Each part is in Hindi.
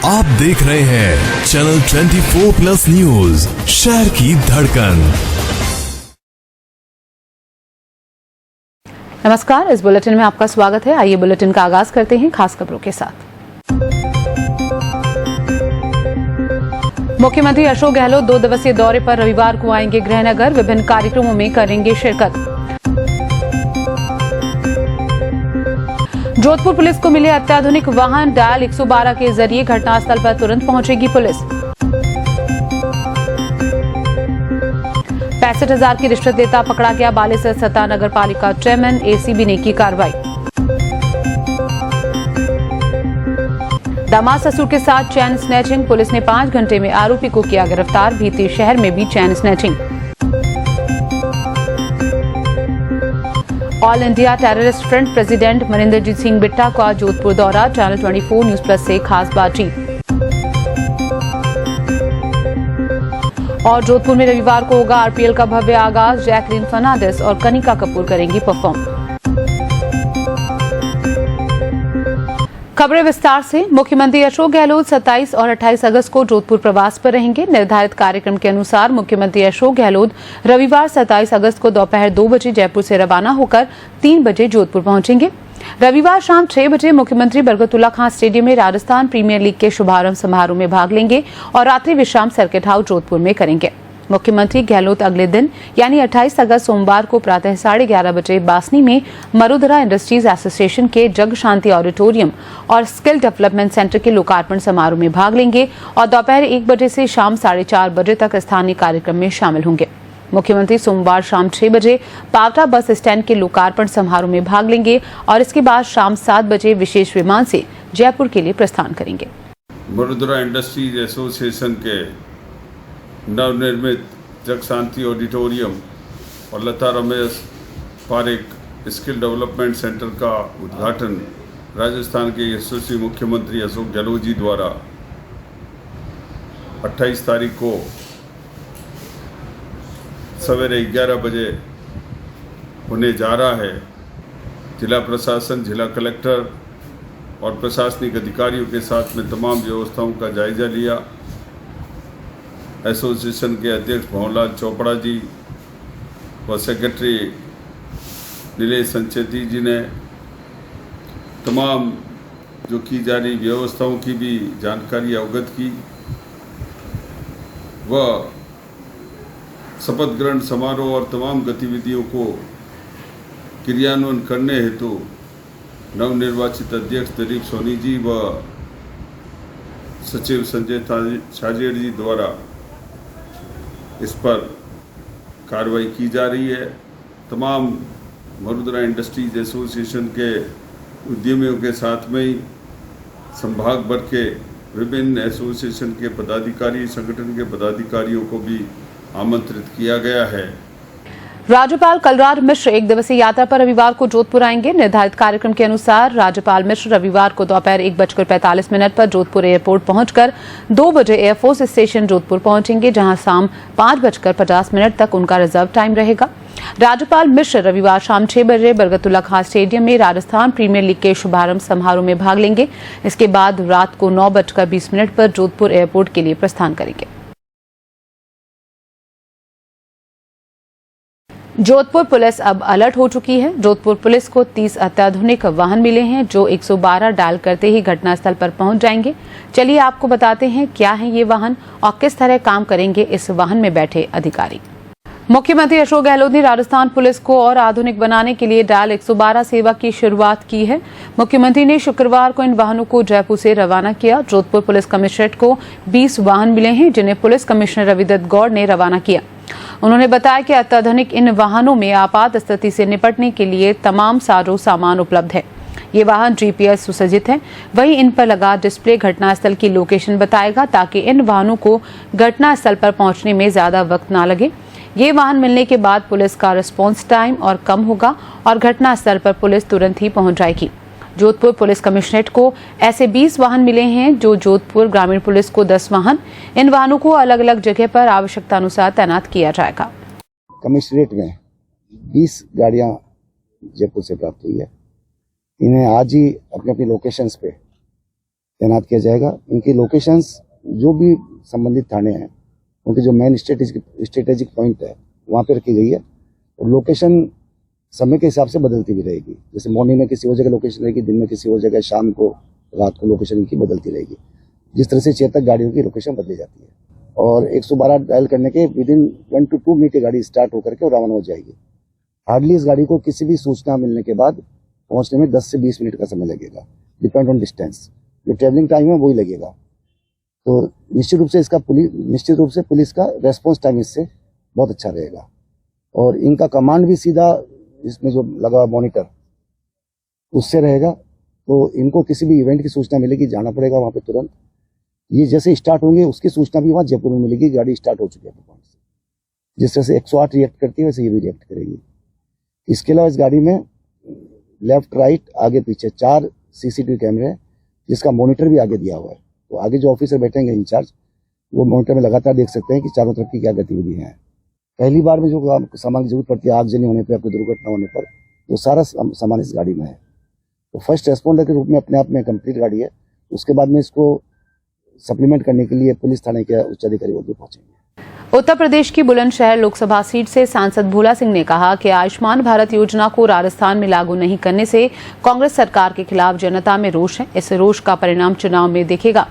आप देख रहे हैं चैनल 24+ न्यूज, शहर की धड़कन। नमस्कार, इस बुलेटिन में आपका स्वागत है। आइए बुलेटिन का आगाज करते हैं खास खबरों के साथ। मुख्यमंत्री अशोक गहलोत 2 दिवसीय दौरे पर रविवार को आएंगे गृहनगर। विभिन्न कार्यक्रमों में करेंगे शिरकत। जोधपुर पुलिस को मिले अत्याधुनिक वाहन, डायल 112 के जरिए घटनास्थल पर तुरंत पहुंचेगी पुलिस। 65,000 की रिश्वत लेता पकड़ा गया बालेसर सत्ता नगर पालिका चेयरमैन, एसीबी ने की कार्रवाई। दामाद ससुर के साथ चैन स्नैचिंग, पुलिस ने 5 घंटे में आरोपी को किया गिरफ्तार। बीते शहर में भी chain snatching. All India terrorist front president Maninderjeet Singh Bitta का जोधपुर दौरा। चैनल 24 न्यूज प्लस से खास बातचीत। और जोधपुर में रविवार को होगा आरपीएल का भव्य आगाज। जैकलीन फर्नांडिस और कनिका कपूर करेंगी परफॉर्म। खबरें विस्तार से। मुख्यमंत्री अशोक गहलोत 27 और 28 अगस्त को जोधपुर प्रवास पर रहेंगे। निर्धारित कार्यक्रम के अनुसार मुख्यमंत्री अशोक गहलोत रविवार 27 अगस्त को दोपहर 2 बजे जयपुर से रवाना होकर 3 बजे जोधपुर पहुंचेंगे। रविवार शाम 6 बजे मुख्यमंत्री बरकतुल्ला खान स्टेडियम में राजस्थान प्रीमियर लीग के शुभारंभ समारोह में भाग लेंगे और रात्रि विश्राम सर्किट हाउस जोधपुर में करेंगे। मुख्यमंत्री गहलोत अगले दिन यानी 28 अगस्त सोमवार को प्रातः 11:30 बजे बासनी में मरुधरा इंडस्ट्रीज एसोसिएशन के जग शांति ऑडिटोरियम और स्किल डेवलपमेंट सेंटर के लोकार्पण समारोह में भाग लेंगे और दोपहर 1 बजे से शाम 4:30 बजे तक स्थानीय कार्यक्रम में शामिल होंगे। मुख्यमंत्री सोमवार शाम 6 बजे पावटा बस स्टैंड के लोकार्पण समारोह में भाग लेंगे और इसके बाद शाम 7 बजे विशेष विमान से जयपुर के लिए प्रस्थान करेंगे। मरुधरा इंडस्ट्रीज एसोसिएशन के नवनिर्मित जग शांति ऑडिटोरियम और Lata Ramesh Parekh skill development centre का उद्घाटन राजस्थान के यशस्वी मुख्यमंत्री अशोक गहलोत जी द्वारा 28 तारीख को सवेरे 11 बजे होने जा रहा है। जिला प्रशासन, जिला कलेक्टर और प्रशासनिक अधिकारियों के साथ में तमाम व्यवस्थाओं का जायजा लिया। एसोसिएशन के अध्यक्ष भवनलाल चोपड़ा जी व सेक्रेटरी नीलेश संचेती जी ने तमाम जो की जा रही व्यवस्थाओं की भी जानकारी अवगत की व शपथ ग्रहण समारोह और तमाम गतिविधियों को क्रियान्वयन करने हेतु नवनिर्वाचित अध्यक्ष दिलीप सोनी जी व सचिव संजय छाजेड़ जी द्वारा इस पर कार्रवाई की जा रही है। तमाम मरुधरा इंडस्ट्रीज एसोसिएशन के उद्यमियों के साथ में ही संभाग भर के विभिन्न एसोसिएशन के पदाधिकारी, संगठन के पदाधिकारियों को भी आमंत्रित किया गया है। राज्यपाल कलराज मिश्र 1 दिवसीय यात्रा पर रविवार को जोधपुर आएंगे। निर्धारित कार्यक्रम के अनुसार राज्यपाल मिश्र रविवार को दोपहर 1:45 पर जोधपुर एयरपोर्ट पहुंचकर 2 बजे एयरफोर्स स्टेशन जोधपुर पहुंचेंगे, जहां शाम 5:50 तक उनका रिजर्व टाइम रहेगा। राज्यपाल मिश्र रविवार शाम 6 बजे बरकतुल्ला खान स्टेडियम में राजस्थान प्रीमियर लीग के शुभारंभ समारोह में भाग लेंगे। इसके बाद रात को 9:20 पर जोधपुर एयरपोर्ट के लिए प्रस्थान करेंगे। जोधपुर पुलिस अब अलर्ट हो चुकी है। जोधपुर पुलिस को 30 अत्याधुनिक वाहन मिले हैं जो 112 डायल करते ही घटनास्थल पर पहुंच जाएंगे। चलिए आपको बताते हैं क्या है ये वाहन और किस तरह काम करेंगे इस वाहन में बैठे अधिकारी। मुख्यमंत्री अशोक गहलोत ने राजस्थान पुलिस को और आधुनिक बनाने के लिए डायल 112 सेवा की शुरुआत की है। मुख्यमंत्री ने शुक्रवार को इन वाहनों को जयपुर से रवाना किया। जोधपुर पुलिस कमिश्नरेट को 20 वाहन मिले हैं जिन्हें पुलिस कमिश्नर रविदत्त गौड़ ने रवाना किया। उन्होंने बताया कि अत्याधुनिक इन वाहनों में आपात स्थिति से निपटने के लिए तमाम साजो सामान उपलब्ध है। ये वाहन जीपीएस सुसज्जित है। वहीं इन पर लगा डिस्प्ले घटनास्थल की लोकेशन बताएगा ताकि इन वाहनों को घटनास्थल पर पहुंचने में ज्यादा वक्त न लगे। ये वाहन मिलने के बाद पुलिस का रिस्पांस टाइम और कम होगा और घटनास्थल पर पुलिस तुरंत ही पहुंच जाएगी। जोधपुर पुलिस कमिश्नरेट को ऐसे 20 वाहन मिले हैं जो जोधपुर ग्रामीण पुलिस को 10 वाहन। इन वाहनों को अलग अलग जगह पर आवश्यकता अनुसार तैनात किया जाएगा। कमिश्नरेट में 20 गाड़ियां जयपुर से प्राप्त हुई है। इन्हें आज ही अपनी अपनी लोकेशंस पे तैनात किया जाएगा। इनकी लोकेशंस जो भी संबंधित थाने हैं उनके जो मेन स्ट्रेटेजिक पॉइंट है वहाँ पे रखी गई है और लोकेशन समय के हिसाब से बदलती भी रहेगी। जैसे मॉर्निंग में किसी और जगह लोकेशन रहेगी, दिन में किसी और जगह, शाम को, रात को लोकेशन इनकी बदलती रहेगी। जिस तरह से चेतक गाड़ियों की लोकेशन बदली जाती है और 112 डायल करने के विदिन 1 to 2 मिनट गाड़ी स्टार्ट होकर के रवाना हो जाएगी। हार्डली इस गाड़ी को किसी भी सूचना मिलने के बाद पहुंचने में 10 से 20 मिनट का समय लगेगा, डिपेंड ऑन डिस्टेंस। जो ट्रेवलिंग टाइम है वही लगेगा। तो निश्चित रूप से पुलिस का रेस्पॉन्स टाइम इससे बहुत अच्छा रहेगा और इनका कमांड भी सीधा इसमें जो लगा मॉनिटर उससे रहेगा। तो इनको किसी भी इवेंट की सूचना मिलेगी, जाना पड़ेगा वहाँ पे तुरंत। ये जैसे स्टार्ट होंगे उसकी सूचना भी वहाँ जयपुर में मिलेगी, गाड़ी स्टार्ट हो चुकी है पॉइंट से। जिस तरह से 108 रिएक्ट करती है वैसे ये भी रिएक्ट करेगी। इसके अलावा इस गाड़ी में लेफ्ट राइट आगे पीछे 4 CCTV कैमरे हैं जिसका मॉनिटर भी आगे दिया हुआ है। तो आगे जो ऑफिसर बैठेंगे इंचार्ज वो मॉनिटर में लगातार देख सकते हैं कि चारों तरफ की क्या गतिविधियां हैं। पहली बार में जो सामान की जरूरत पड़ती है, आगजनी होने पर, कोई दुर्घटना होने पर, वो सारा सामान इस गाड़ी में है। तो फर्स्ट रेस्पॉन्डर के रूप में अपने आप में कंप्लीट गाड़ी है। उसके बाद में इसको सप्लीमेंट करने के लिए पुलिस थाने के उच्च अधिकारी वो भी पहुंचेंगे। उत्तर प्रदेश की बुलंदशहर लोकसभा सीट से सांसद भोला सिंह ने कहा कि आयुष्मान भारत योजना को राजस्थान में लागू नहीं करने से कांग्रेस सरकार के खिलाफ जनता में रोष है। इस रोष का परिणाम चुनाव में दिखेगा।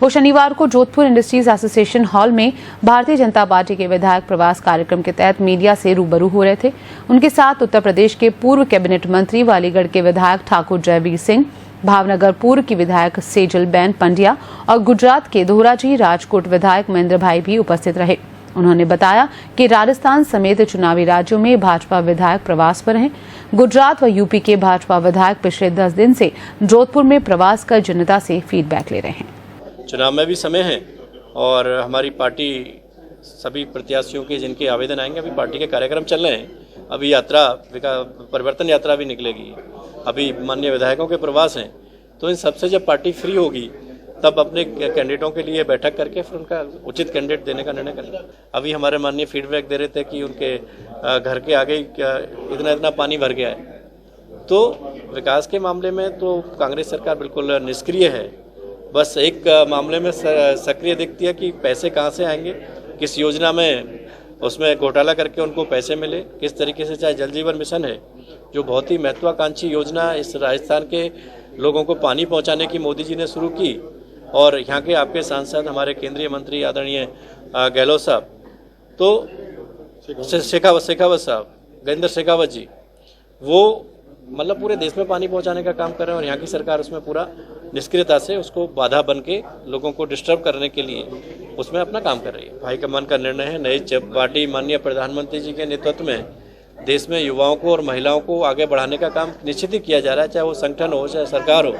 वो शनिवार को जोधपुर इंडस्ट्रीज एसोसिएशन हॉल में भारतीय जनता पार्टी के विधायक प्रवास कार्यक्रम के तहत मीडिया से रूबरू हो रहे थे। उनके साथ उत्तर प्रदेश के पूर्व कैबिनेट मंत्री व अलीगढ़ के विधायक ठाकुर जयवीर सिंह, भावनगर पूर्व की विधायक सेजल बेन पंड्या और गुजरात के धोराजी राजकोट विधायक महेंद्र भाई भी उपस्थित रहे। उन्होंने बताया कि राजस्थान समेत चुनावी राज्यों में भाजपा विधायक प्रवास पर हैं। गुजरात व यूपी के भाजपा विधायक पिछले 10 दिन से जोधपुर में प्रवास कर जनता से फीडबैक ले रहे हैं। चुनाव में भी समय है और हमारी पार्टी सभी प्रत्याशियों के जिनके आवेदन आएंगे, अभी पार्टी के कार्यक्रम चल रहे हैं। अभी यात्रा परिवर्तन यात्रा भी निकलेगी। अभी माननीय विधायकों के प्रवास हैं। तो इन सबसे जब पार्टी फ्री होगी तब अपने कैंडिडेटों के लिए बैठक करके फिर उनका उचित कैंडिडेट देने का निर्णय करेंगे। अभी हमारे माननीय फीडबैक दे रहे थे कि उनके घर के आगे इतना पानी भर गया है। तो विकास के मामले में तो कांग्रेस सरकार बिल्कुल निष्क्रिय है। बस एक मामले में सक्रिय दिखती है कि पैसे कहाँ से आएंगे, किस योजना में उसमें घोटाला करके उनको पैसे मिले, किस तरीके से। चाहे जल जीवन मिशन है जो बहुत ही महत्वाकांक्षी योजना इस राजस्थान के लोगों को पानी पहुंचाने की मोदी जी ने शुरू की और यहाँ के आपके सांसद हमारे केंद्रीय मंत्री आदरणीय गहलोत साहब, तो शेखावत साहब, गजेंद्र शेखावत जी, वो मतलब पूरे देश में पानी पहुंचाने का काम कर रहे हैं और यहाँ की सरकार उसमें पूरा निष्क्रियता से उसको बाधा बन के लोगों को डिस्टर्ब करने के लिए उसमें अपना काम कर रही है। हाईकमान का निर्णय है। नई पार्टी माननीय प्रधानमंत्री जी के नेतृत्व में देश में युवाओं को और महिलाओं को आगे बढ़ाने का काम निश्चित ही किया जा रहा है, चाहे वो संगठन हो चाहे सरकार हो।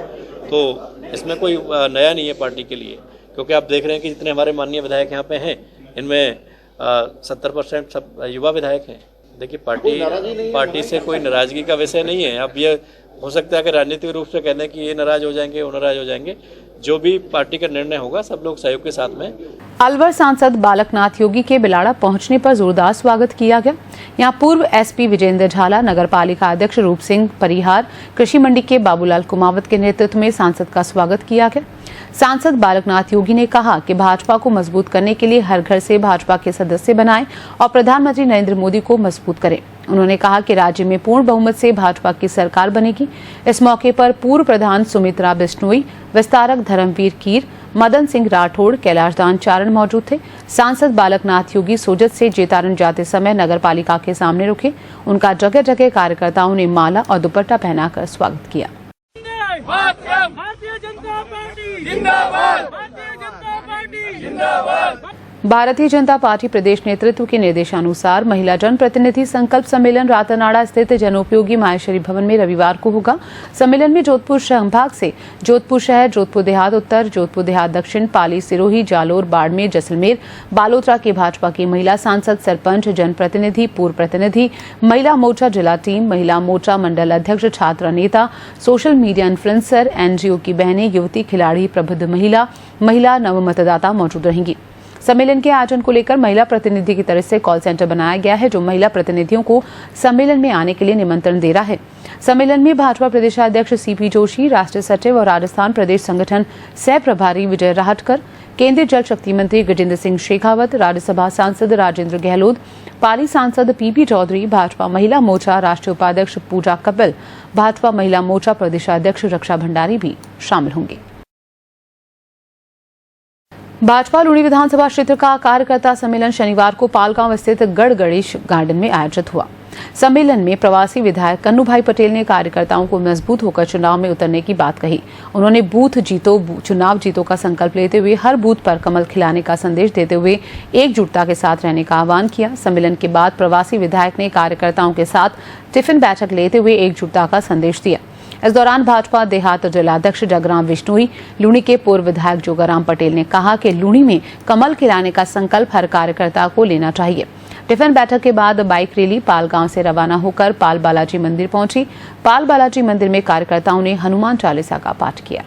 तो इसमें कोई नया नहीं है पार्टी के लिए, क्योंकि आप देख रहे हैं कि जितने हमारे माननीय विधायक यहाँ पे हैं इनमें 70% सब युवा विधायक हैं। देखिए पार्टी से कोई नाराजगी का विषय नहीं है। अब ये हो सकता है कि राजनीतिक रूप से कहने कि ये नाराज हो जाएंगे, वो नाराज हो जाएंगे। जो भी पार्टी का निर्णय होगा सब लोग सहयोग के साथ में। अलवर सांसद बालकनाथ योगी के बिलाड़ा पहुंचने पर जोरदार स्वागत किया गया। यहां पूर्व एसपी विजेंद्र झाला, नगर पालिका अध्यक्ष रूप सिंह परिहार, कृषि मंडी के बाबूलाल कुमावत के नेतृत्व में सांसद का स्वागत किया गया। सांसद बालकनाथ योगी ने कहा कि भाजपा को मजबूत करने के लिए हर घर से भाजपा के सदस्य बनाएं और प्रधानमंत्री नरेंद्र मोदी को मजबूत करें। उन्होंने कहा कि राज्य में पूर्ण बहुमत से भाजपा की सरकार बनेगी। इस मौके पर पूर्व प्रधान सुमित्रा बिश्नोई, विस्तारक धर्मवीर कीर, मदन सिंह राठौड़, कैलाश दान चारण मौजूद थे। सांसद बालकनाथ योगी सोजत से जेतारन जाते समय नगर पालिका के सामने रुके। उनका जगह जगह कार्यकर्ताओं ने माला और दुपट्टा पहनाकर स्वागत किया। भारतीय जनता पार्टी जिंदाबाद, भारतीय जनता पार्टी जिंदाबाद। भारतीय जनता पार्टी प्रदेश नेतृत्व के निर्देशानुसार महिला जनप्रतिनिधि संकल्प सम्मेलन रातानाड़ा स्थित जनोपयोगी माहेश्वरी भवन में रविवार को होगा। सम्मेलन में जोधपुर संभाग से जोधपुर शहर, जोधपुर देहात उत्तर, जोधपुर देहात दक्षिण, पाली, सिरोही, जालोर, बाड़मेर, जैसलमेर, बालोतरा के भाजपा की महिला सांसद, सरपंच, जनप्रतिनिधि, पूर्व प्रतिनिधि, महिला मोर्चा जिला टीम, महिला मोर्चा मंडल अध्यक्ष, छात्र नेता, सोशल मीडिया इन्फ्लुएंसर, एनजीओ की बहनें, युवती खिलाड़ी, प्रबुद्ध महिला नव मतदाता मौजूद रहेंगी। सम्मेलन के आयोजन को लेकर महिला प्रतिनिधि की तरफ से कॉल सेंटर बनाया गया है, जो महिला प्रतिनिधियों को सम्मेलन में आने के लिए निमंत्रण दे रहा है। सम्मेलन में भाजपा प्रदेशाध्यक्ष सीपी जोशी, राष्ट्रीय सचिव और राजस्थान प्रदेश संगठन सह प्रभारी विजय राहटकर, केंद्रीय जल शक्ति मंत्री गजेंद्र सिंह शेखावत, राज्यसभा सांसद राजेंद्र गहलोत, पाली सांसद पीपी चौधरी, भाजपा महिला मोर्चा राष्ट्रीय उपाध्यक्ष पूजा कपिल, भाजपा महिला मोर्चा प्रदेशाध्यक्ष रक्षा भंडारी भी शामिल होंगे। भाजपा लूणी विधानसभा क्षेत्र का कार्यकर्ता सम्मेलन शनिवार को पालगांव स्थित गढ़गणेश गार्डन में आयोजित हुआ। सम्मेलन में प्रवासी विधायक कन्नूभाई पटेल ने कार्यकर्ताओं को मजबूत होकर चुनाव में उतरने की बात कही। उन्होंने बूथ जीतो चुनाव जीतो का संकल्प लेते हुए हर बूथ पर कमल खिलाने का संदेश देते हुए एकजुटता के साथ रहने का आह्वान किया। सम्मेलन के बाद प्रवासी विधायक ने कार्यकर्ताओं के साथ टिफिन बैठक लेते हुए एकजुटता का संदेश दिया। इस दौरान भाजपा देहात जिलाध्यक्ष जगराम बिश्नोई, लूणी के पूर्व विधायक जोगाराम पटेल ने कहा कि लूणी में कमल खिलाने का संकल्प हर कार्यकर्ता को लेना चाहिए। टिफिन बैठक के बाद बाइक रैली पालगांव से रवाना होकर पाल बालाजी मंदिर पहुंची। पाल बालाजी मंदिर में कार्यकर्ताओं ने हनुमान चालीसा का पाठ किया।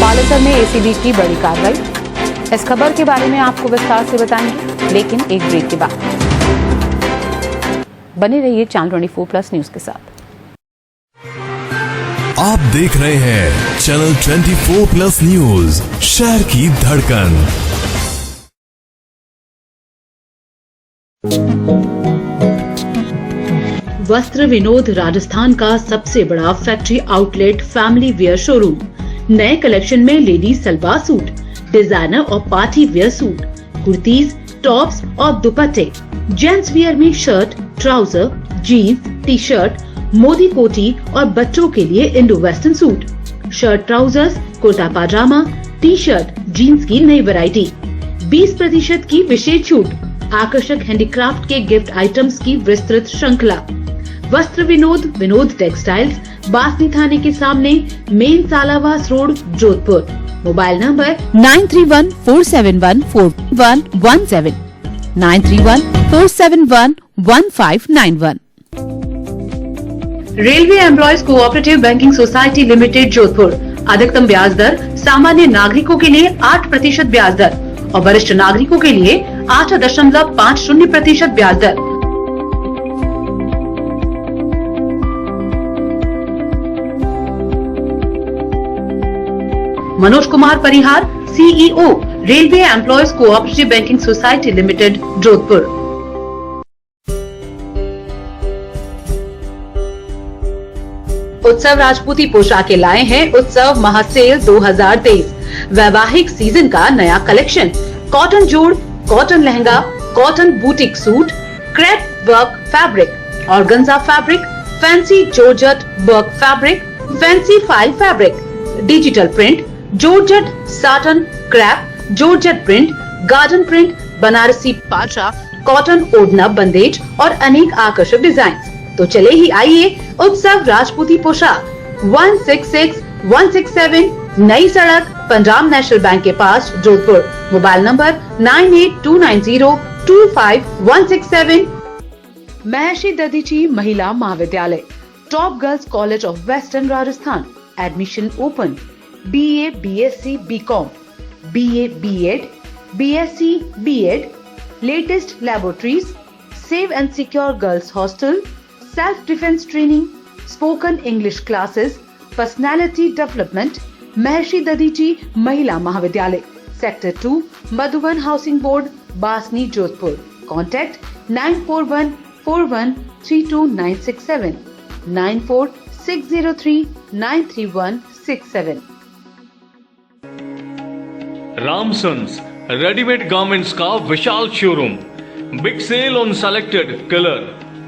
बालासर में एसीबी की बड़ी कार्रवाई। इस खबर के बारे में आपको विस्तार से बताएंगे, लेकिन एक ब्रेक के बाद। बने रहिए चैनल 24+ न्यूज के साथ। आप देख रहे हैं चैनल 24+ न्यूज, शहर की धड़कन। वस्त्र विनोद राजस्थान का सबसे बड़ा factory outlet family wear showroom. नए कलेक्शन में लेडीज सलवार सूट, डिजाइनर और party wear suit, kurtis, tops और दुपट्टे, जेंट्स वियर में shirt, trouser, jeans, T shirt, Modi कोटी और बच्चों के लिए Indo western suit, shirt, trousers, kurta pajama, T shirt, jeans की नई वैरायटी, 20% की विशेष छूट, आकर्षक हैंडीक्राफ्ट के गिफ्ट आइटम्स की विस्तृत श्रृंखला। वस्त्र विनोद टेक्सटाइल्स, बासनी थाने के सामने, main Salawas road, Jodhpur. Mobile number 9314714117, 9314711591। Railway employees cooperative banking society limited, Jodhpur. अधिकतम ब्याज दर सामान्य नागरिकों के लिए 8% ब्याज दर और वरिष्ठ नागरिकों के लिए 8.50% ब्याज दर। Manoj Kumar Parihar, CEO, railway employees cooperative banking society limited, Jodhpur. उत्सव राजपूती पोशाकें लाए हैं उत्सव महासेल 2023। वैवाहिक सीजन का नया कलेक्शन, कॉटन जोड़, cotton lehenga, cotton boutique suit, crepe work fabric, organza fabric, fancy georgette work fabric, fancy file fabric, digital print, georgette satin, crepe, georgette print, garden print, Banarasi पाचा, कॉटन ओढ़ना, बंदेज और अनेक आकर्षक डिजाइन। तो चले ही आइए उत्सव राजपूती पोशाक 166167 नई सड़क, पंजाब नेशनल बैंक के पास, जोधपुर। Mobile number 9829025167। महर्षि दधीची महिला महाविद्यालय, top girls college of western Rajasthan. Admission open. BA, BSc, BCom, BA, B.Ed, BSc, B.Ed, latest laboratories, safe and secure girls hostel, self-defense training, spoken English classes, personality development, Maharshi Dadhichi Mahila Mahavidyalaya, sector 2, Madhuban housing board, Basni, Jodhpur. Contact 9414132967, 9460393167. Ramsons readymade garments का विशाल showroom. Big sale on selected colour,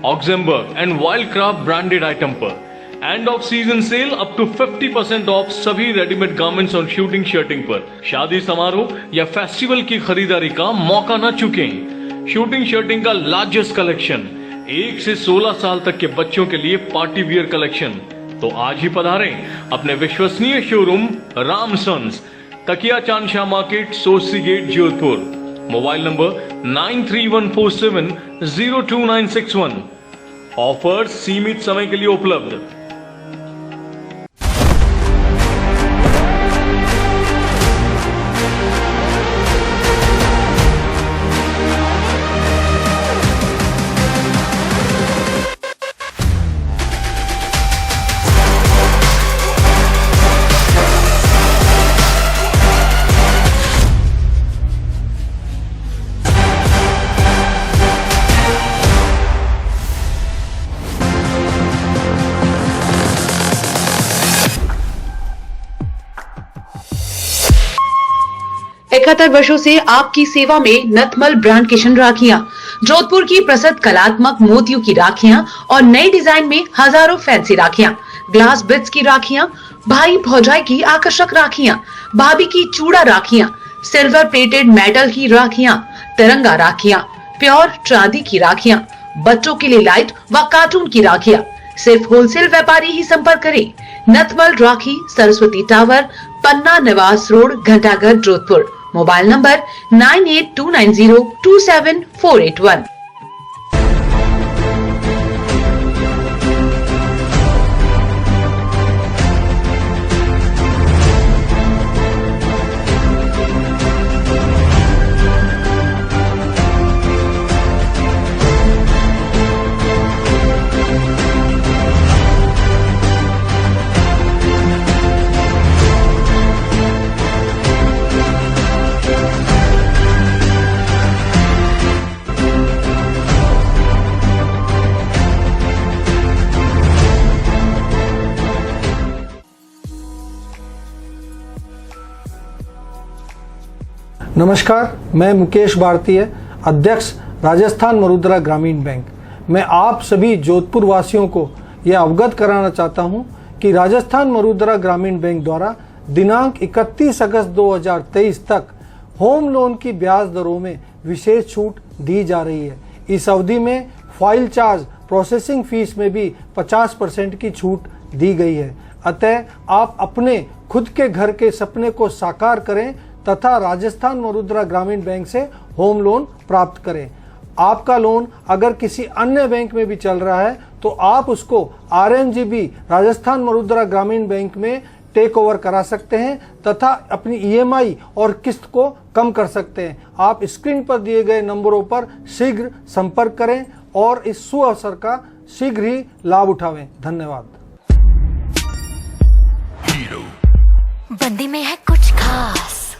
Oxemberg and Wildcraft branded item पर. End of season sale up to 50% off सभी रेडीमेड गारमेंट्स और शूटिंग शर्टिंग पर. शादी समारोह या फेस्टिवल की खरीदारी का मौका न चुकें. शूटिंग शर्टिंग का लार्जेस्ट कलेक्शन, 1 से 16 साल तक के बच्चों के लिए पार्टी वियर कलेक्शन. तो आज ही पधारें अपने विश्वसनीय showroom Ramsons, Takiya Chand Shah market, Sojati gate, Jodhpur. Mobile number 9314702961. Offer सीमित समय के लिए उपलब्ध. इकहत्तर वर्षों से आपकी सेवा में नथमल ब्रांड किशन राखियां. जोधपुर की प्रसिद्ध कलात्मक मोतियों की राखियां और नए डिजाइन में हजारों फैंसी राखियां, ग्लास बिट्स की राखियां, भाई भौजाई की आकर्षक राखियां, भाभी की चूड़ा राखियां, सिल्वर प्लेटेड मेटल की राखियां, तिरंगा राखियां, प्योर चांदी की राखियां, बच्चों के लिए लाइट व कार्टून की राखियां. सिर्फ होलसेल व्यापारी ही संपर्क करें. Nathmal Rakhi, Saraswati tower, Panna Niwas road, Ghantaghar, Jodhpur. Mobile number 9829027481. नमस्कार, मैं मुकेश भारतीय, अध्यक्ष राजस्थान मरुद्रा ग्रामीण बैंक. मैं आप सभी जोधपुर वासियों को यह अवगत कराना चाहता हूं कि राजस्थान मरुद्रा ग्रामीण बैंक द्वारा दिनांक 31 अगस्त 2023 तक होम लोन की ब्याज दरों में विशेष छूट दी जा रही है. इस अवधि में फाइल चार्ज, प्रोसेसिंग फीस में भी 50% की छूट दी गई है. अतः आप अपने खुद के घर के सपने को साकार करें तथा राजस्थान मरुद्रा ग्रामीण बैंक से होम लोन प्राप्त करें. आपका लोन अगर किसी अन्य बैंक में भी चल रहा है तो आप उसको RNGB राजस्थान मरुद्रा ग्रामीण बैंक में टेक ओवर करा सकते हैं तथा अपनी EMI और किस्त को कम कर सकते हैं. आप स्क्रीन पर दिए गए नंबरों पर शीघ्र संपर्क करें और इस सुअवसर का शीघ्र ही लाभ उठावें. धन्यवाद. बंदी में है कुछ खास,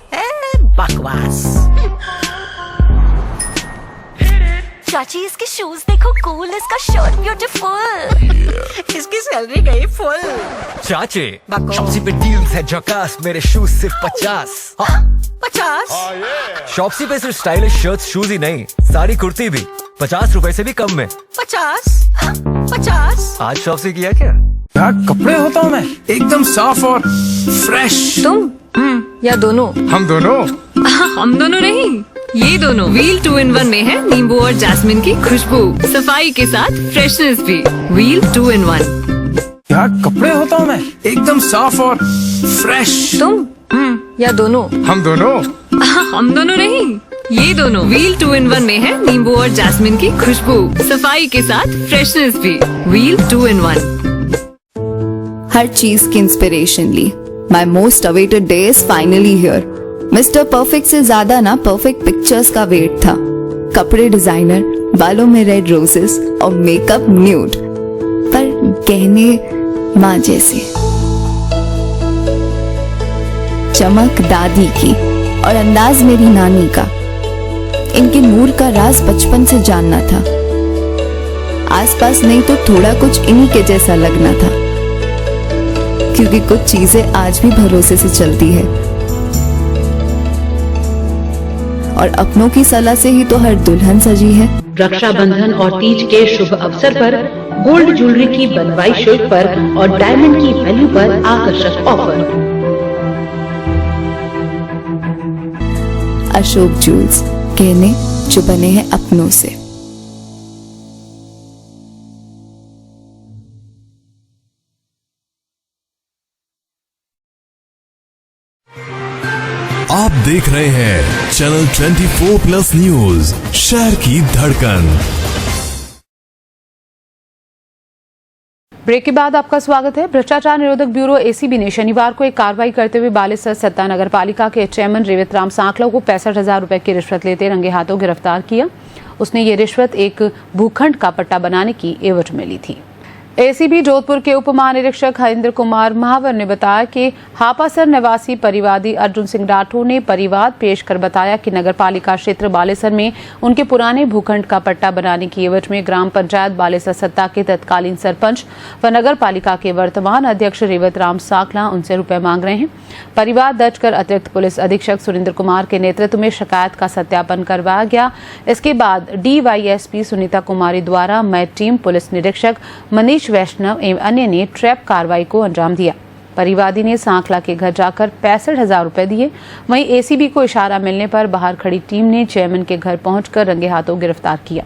बकवास. चाची इसके शूज देखो कूल, इसका शर्ट ब्यूटीफुल, इसकी सैलरी गई फुल. चाची शॉप्सी पे डील्स है झकास, मेरे शूज सिर्फ 50. 50? शॉप्सी पे सिर्फ स्टाइलिश शर्ट्स, शूज ही नहीं, साड़ी कुर्ती भी 50 रुपए से भी कम में. 50? आज शॉप्सी किया क्या? यार कपड़े होता हूँ मैं एकदम साफ और फ्रेश. तुम या दोनों? हम दोनों. हम दोनों नहीं, ये दोनों. व्हील 2-in-1 में है नींबू और जैस्मिन की खुशबू, सफाई के साथ फ्रेशनेस भी. Wheel 2-in-1. यार कपड़े होता हूँ मैं एकदम साफ और फ्रेश. तुम या दोनों? हम दोनों. हम दोनों नहीं, ये दोनों. व्हील 2-in-1 में है नींबू और जैस्मिन की खुशबू, सफाई के साथ फ्रेशनेस भी. Wheel 2-in-1. हर चीज की इंस्पिरेशन ली. My most awaited day is finally here. Mister perfect से ज्यादा ना परफेक्ट पिक्चर्स का वेट था। कपड़े डिजाइनर, बालों में रेड रोजेस और मेकअप न्यूड, पर गहने माँ जैसे। चमक दादी की और अंदाज मेरी नानी का। इनके नूर का राज बचपन से जानना था। आसपास नहीं तो थोड़ा कुछ इन्हीं के जैसा लगना था, क्योंकि कुछ चीजें आज भी भरोसे से चलती है और अपनों की सलाह से ही तो हर दुल्हन सजी है। रक्षाबंधन और तीज के शुभ अवसर पर गोल्ड ज्वेलरी की बनवाई शुल्क पर और डायमंड की वैल्यू पर आकर्षक ऑफर। अशोक ज्वेल्स, गहने जो बने हैं अपनों से। आप देख रहे हैं चैनल 24+ न्यूज, शहर की धड़कन। ब्रेक के बाद आपका स्वागत है। भ्रष्टाचार निरोधक ब्यूरो एसीबी ने शनिवार को एक कार्रवाई करते हुए बालेसर सत्ता नगर पालिका के चेयरमैन रेवत राम सांखला को 65,000 रुपए की रिश्वत लेते रंगे हाथों गिरफ्तार किया। उसने ये रिश्वत एक भूखंड का पट्टा बनाने की एवज में ली थी। एसीबी जोधपुर के उप महानिरीक्षक हरिंद्र कुमार महावर ने बताया कि हापासर निवासी परिवादी अर्जुन सिंह राठौर ने परिवाद पेश कर बताया कि नगर पालिका क्षेत्र बालेसर में उनके पुराने भूखंड का पट्टा बनाने की एवज में ग्राम पंचायत बालेसर सत्ता के तत्कालीन सरपंच व नगर पालिका के वर्तमान अध्यक्ष रेवत राम सांखला उनसे रुपए मांग रहे हैं। परिवाद दर्ज कर अतिरिक्त पुलिस अधीक्षक सुरेंद्र कुमार के नेतृत्व में शिकायत का सत्यापन करवाया गया। इसके बाद DYSP सुनीता कुमारी द्वारा मैं टीम पुलिस निरीक्षक मनीष वैष्णव एवं अन्य ने ट्रैप कार्रवाई को अंजाम दिया। परिवादी ने सांखला के घर जाकर 65,000 रुपए दिए। वहीं एसीबी को इशारा मिलने पर बाहर खड़ी टीम ने चेयरमैन के घर पहुंचकर रंगे हाथों गिरफ्तार किया।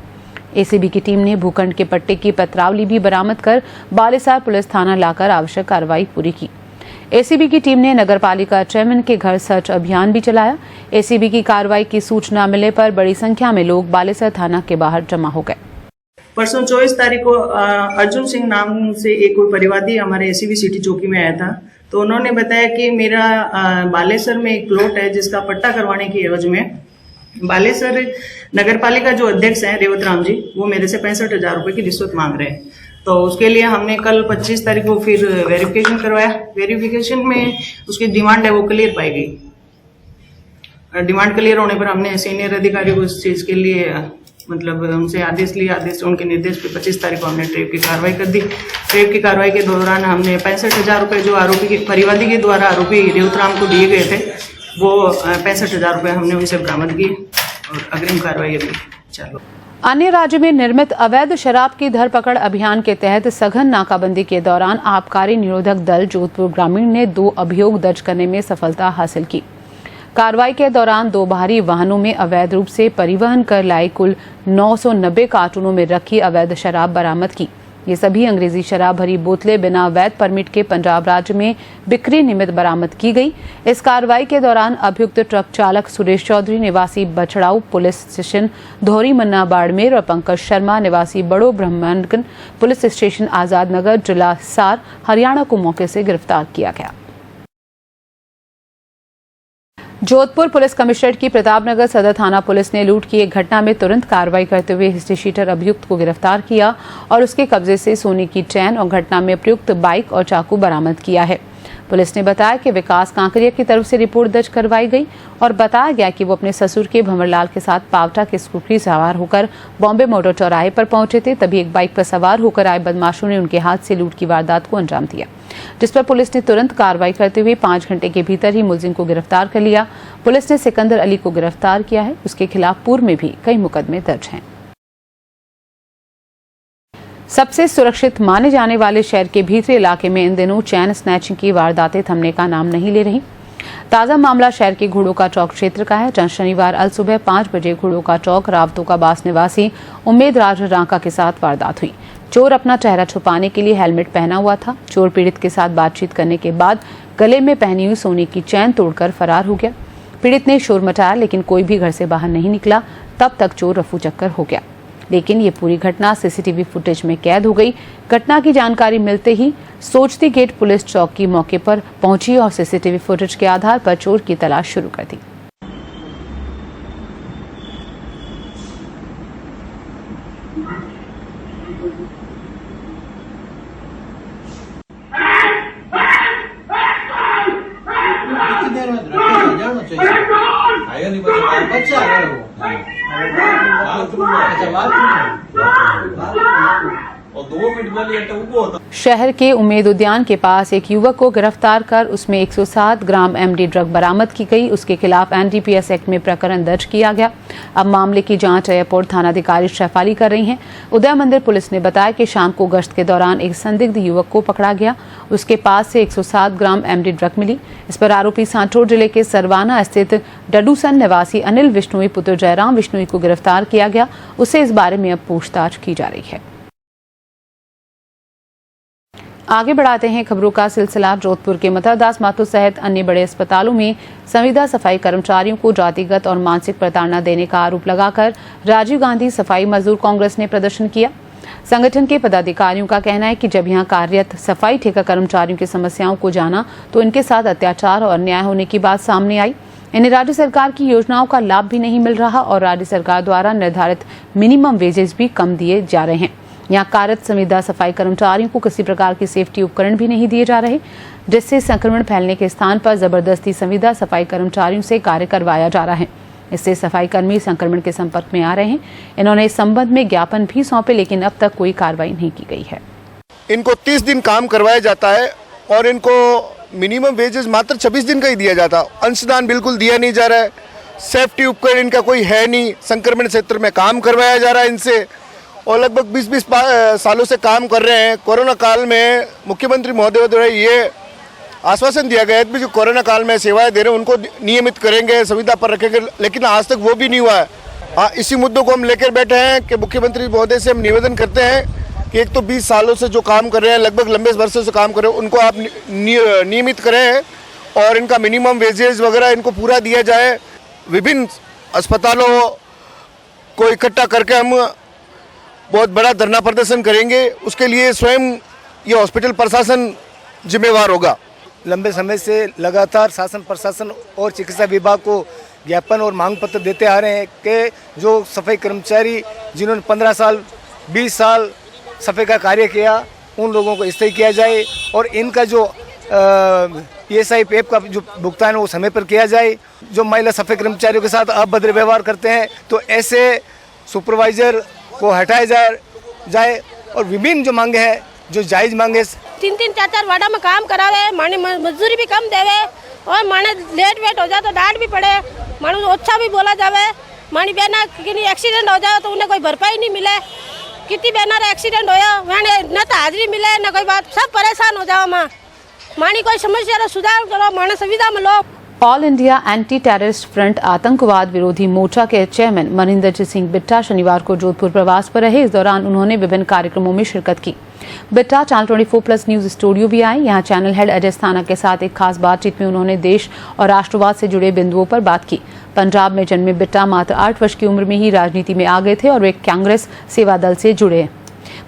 एसीबी की टीम ने भूखंड के पट्टे की पत्रावली भी बरामद कर बालेसर पुलिस थाना लाकर आवश्यक कार्रवाई पूरी की। एसीबी की टीम ने नगर पालिका चेयरमैन के घर सर्च अभियान भी चलाया। एसीबी की कार्रवाई की सूचना मिलने पर बड़ी संख्या में लोग बालेसर थाना के बाहर जमा हो गए। परसों 24 तारीख को अर्जुन सिंह नाम से एक कोई परिवादी हमारे एसीबी सिटी चौकी में आया था। तो उन्होंने बताया कि मेरा बालेसर में एक प्लॉट है जिसका पट्टा करवाने की एवज में बालेसर नगर पालिका जो अध्यक्ष हैं रेवत राम जी, वो मेरे से 65,000 रुपए की रिश्वत मांग रहे हैं। तो उसके लिए हमने कल 25 तारीख को फिर वेरिफिकेशन करवाया। वेरिफिकेशन में उसकी डिमांड है वो क्लियर पाई गई। डिमांड क्लियर होने पर हमने सीनियर अधिकारी को इस चीज के लिए मतलब उनसे आदेश लिया। आदेश उनके निर्देश पे 25 तारीख को हमने ट्रेप की कार्रवाई कर दी। ट्रेप की कार्रवाई के दौरान हमने 65,000 रुपए जो आरोपी के परिवादी के द्वारा आरोपी रेवत राम को दिए गए थे, वो 65,000 रुपए हमने उनसे बरामद किए और अग्रिम कार्रवाई अभी चालू। अन्य राज्य में निर्मित अवैध शराब की धरपकड़ अभियान के तहत सघन नाकाबंदी के दौरान आबकारी निरोधक दल जोधपुर ग्रामीण ने 2 अभियोग दर्ज करने में सफलता हासिल की। कार्रवाई के दौरान 2 बाहरी वाहनों में अवैध रूप से परिवहन कर लाई कुल 990 कार्टूनों में रखी अवैध शराब बरामद की। ये सभी अंग्रेजी शराब भरी बोतलें बिना वैध परमिट के पंजाब राज्य में बिक्री निमित्त बरामद की गई। इस कार्रवाई के दौरान अभियुक्त ट्रक चालक सुरेश चौधरी निवासी बछड़ाऊ पुलिस स्टेशन धौरी मन्ना बाड़मेर और पंकज शर्मा निवासी बड़ो ब्रह्मंडगन पुलिस स्टेशन आजाद नगर जिला सार हरियाणा को मौके से गिरफ्तार किया गया। जोधपुर पुलिस कमिश्नरेट की प्रतापनगर सदर थाना पुलिस ने लूट की एक घटना में तुरंत कार्रवाई करते हुए हिस्ट्री शीटर अभियुक्त को गिरफ्तार किया और उसके कब्जे से सोने की चैन और घटना में प्रयुक्त बाइक और चाकू बरामद किया है। पुलिस ने बताया कि विकास कांकरिया की तरफ से रिपोर्ट दर्ज करवाई गई और बताया गया कि वो अपने ससुर के भंवरलाल के साथ पावटा के स्कूटरी सवार होकर बॉम्बे मोटर चौराहे पर पहुंचे थे। तभी एक बाइक पर सवार होकर आए बदमाशों ने उनके हाथ से लूट की वारदात को अंजाम दिया, जिस पर पुलिस ने तुरंत कार्रवाई करते हुए 5 घंटे के भीतर ही मुलजिम को गिरफ्तार कर लिया। पुलिस ने सिकंदर अली को गिरफ्तार किया है। उसके खिलाफ पूर्व में भी कई मुकदमे दर्ज हैं। सबसे सुरक्षित माने जाने वाले शहर के भीतरी इलाके में इन दिनों चैन स्नैचिंग की वारदातें थमने का नाम नहीं ले रही। ताजा मामला शहर के घोड़ों का चौक क्षेत्र का है, जहां शनिवार अल सुबह 5 बजे घोड़ों का चौक रावतों का बास निवासी उम्मेद राज रांका के साथ वारदात हुई। चोर अपना चेहरा छुपाने के लिए हेलमेट पहना हुआ था। चोर पीड़ित के साथ बातचीत करने के बाद गले में पहनी हुई सोने की चैन तोड़कर फरार हो गया। पीड़ित ने शोर मचाया लेकिन कोई भी घर से बाहर नहीं निकला। तब तक चोर रफू चक्कर हो गया, लेकिन ये पूरी घटना सीसीटीवी फुटेज में कैद हो गई। घटना की जानकारी मिलते ही सोचती गेट पुलिस चौकी मौके पर पहुंची और सीसीटीवी फुटेज के आधार पर चोर की तलाश शुरू कर दी। आया नहीं बच्चा आ रहा वो और 2 मिनट में लेटा वो होता। शहर के उम्मेद उद्यान के पास एक युवक को गिरफ्तार कर उसमें 107 ग्राम एमडी ड्रग बरामद की गई। उसके खिलाफ एनडीपीएस एक्ट में प्रकरण दर्ज किया गया। अब मामले की जांच एयरपोर्ट थानाधिकारी शेफाली कर रही हैं। उदय मंदिर पुलिस ने बताया कि शाम को गश्त के दौरान एक संदिग्ध युवक को पकड़ा गया। उसके पास से 107 ग्राम एमडी ड्रग मिली। इस पर आरोपी सांचौर जिले के सरवाना स्थित डडूसन निवासी अनिल विश्नोई पुत्र जयराम विश्नोई को गिरफ्तार किया गया। उससे इस बारे में अब पूछताछ की जा रही है। आगे बढ़ाते हैं खबरों का सिलसिला। जोधपुर के मथुरदास माथुर सहित अन्य बड़े अस्पतालों में संविदा सफाई कर्मचारियों को जातिगत और मानसिक प्रताड़ना देने का आरोप लगाकर राजीव गांधी सफाई मजदूर कांग्रेस ने प्रदर्शन किया। संगठन के पदाधिकारियों का कहना है कि जब यहां कार्यरत सफाई ठेका कर्मचारियों की समस्याओं को जाना तो इनके साथ अत्याचार और अन्याय होने की बात सामने आई। इन्हें राज्य सरकार की योजनाओं का लाभ भी नहीं मिल रहा और राज्य सरकार द्वारा निर्धारित मिनिमम वेजेस भी कम दिए जा रहे हैं। यहाँ कार्यरत संविदा सफाई कर्मचारियों को किसी प्रकार की सेफ्टी उपकरण भी नहीं दिए जा रहे, जिससे संक्रमण फैलने के स्थान पर जबरदस्ती संविदा सफाई कर्मचारियों से कार्य करवाया जा रहा है। इससे सफाई कर्मी संक्रमण के संपर्क में आ रहे हैं। इन्होंने इस संबंध में ज्ञापन भी सौंपे, लेकिन अब तक कोई कार्रवाई नहीं की गई है। इनको 30 दिन काम करवाया जाता है और इनको मिनिमम वेजेस मात्र 26 दिन का ही दिया जाता। अंशदान बिल्कुल दिया नहीं जा रहा है। सेफ्टी उपकरण इनका कोई है नहीं। संक्रमण क्षेत्र में काम करवाया जा रहा है इनसे और लगभग 20 सालों से काम कर रहे हैं। कोरोना काल में मुख्यमंत्री महोदय द्वारा ये आश्वासन दिया गया है कि जो कोरोना काल में सेवाएं दे रहे हैं उनको नियमित करेंगे, संविदा पर रखेंगे, लेकिन आज तक वो भी नहीं हुआ है। इसी मुद्दों को हम लेकर बैठे हैं कि मुख्यमंत्री महोदय से हम निवेदन करते हैं कि एक तो 20 सालों से जो काम कर रहे हैं, लगभग लंबे वर्षों से काम कर रहे हैं, उनको आप नियमित करें और इनका मिनिमम वेजेस वगैरह इनको पूरा दिया जाए। विभिन्न अस्पतालों को इकट्ठा करके हम बहुत बड़ा धरना प्रदर्शन करेंगे। उसके लिए स्वयं ये हॉस्पिटल प्रशासन जिम्मेवार होगा। लंबे समय से लगातार शासन प्रशासन और चिकित्सा विभाग को ज्ञापन और मांग पत्र देते आ रहे हैं कि जो सफाई कर्मचारी जिन्होंने 15 साल 20 साल सफाई का कार्य किया उन लोगों को स्थायी किया जाए और इनका जो PSI PF का जो भुगतान है वो समय पर किया जाए। जो महिला सफाई कर्मचारियों के साथ अभद्र व्यवहार करते हैं तो ऐसे सुपरवाइजर को हटाया जाए और विभिन्न जो मांगे हैं जो जायज मांगे 3-3 4-4 वार्डा में काम करावे, माने मजदूरी भी कम देवे और माने लेट वेट हो जाए तो डांट भी पड़े, माने अच्छा भी बोला जावे। मानी बहना किसी एक्सीडेंट हो जाए तो उन्हें कोई भरपाई नहीं मिले। कितनी बहना एक्सीडेंट होया वहाँ न तो हाजिरी मिले न कोई बात, सब परेशान हो जाओ। मानी कोई समस्या सुधार करो, माने सुविधा मिलो। All India anti terrorist front आतंकवाद विरोधी मोर्चा के चेयरमैन मनिंदरजीत सिंह बिट्टा शनिवार को जोधपुर प्रवास पर रहे। इस दौरान उन्होंने विभिन्न कार्यक्रमों में शिरकत की। बिट्टा चैनल 24+ न्यूज स्टूडियो भी आए। यहाँ चैनल हेड अजय स्थाना के साथ एक खास बातचीत में उन्होंने देश और राष्ट्रवाद से जुड़े बिंदुओं पर बात की। पंजाब में जन्मे बिट्टा मात्र 8 वर्ष की उम्र में ही राजनीति में आ गए थे और वे कांग्रेस सेवा दल से जुड़े।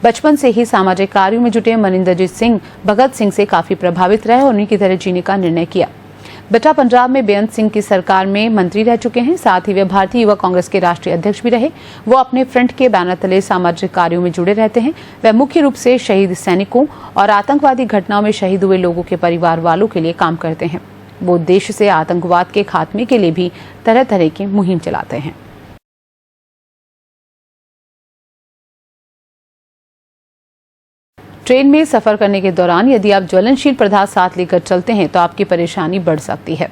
बचपन से ही सामाजिक कार्यों में जुटे मनिंदरजीत सिंह भगत सिंह से काफी प्रभावित रहे और उन्हीं की तरह जीने का निर्णय किया। बिट्टा पंजाब में बेअंत सिंह की सरकार में मंत्री रह चुके हैं। साथ ही वे भारतीय युवा कांग्रेस के राष्ट्रीय अध्यक्ष भी रहे। वो अपने फ्रंट के बैनर तले सामाजिक कार्यों में जुड़े रहते हैं। वह मुख्य रूप से शहीद सैनिकों और आतंकवादी घटनाओं में शहीद हुए लोगों के परिवार वालों के लिए काम करते हैं। वो देश से आतंकवाद के खात्मे के लिए भी तरह तरह की मुहिम चलाते हैं। ट्रेन में सफर करने के दौरान यदि आप ज्वलनशील पदार्थ साथ लेकर चलते हैं तो आपकी परेशानी बढ़ सकती है।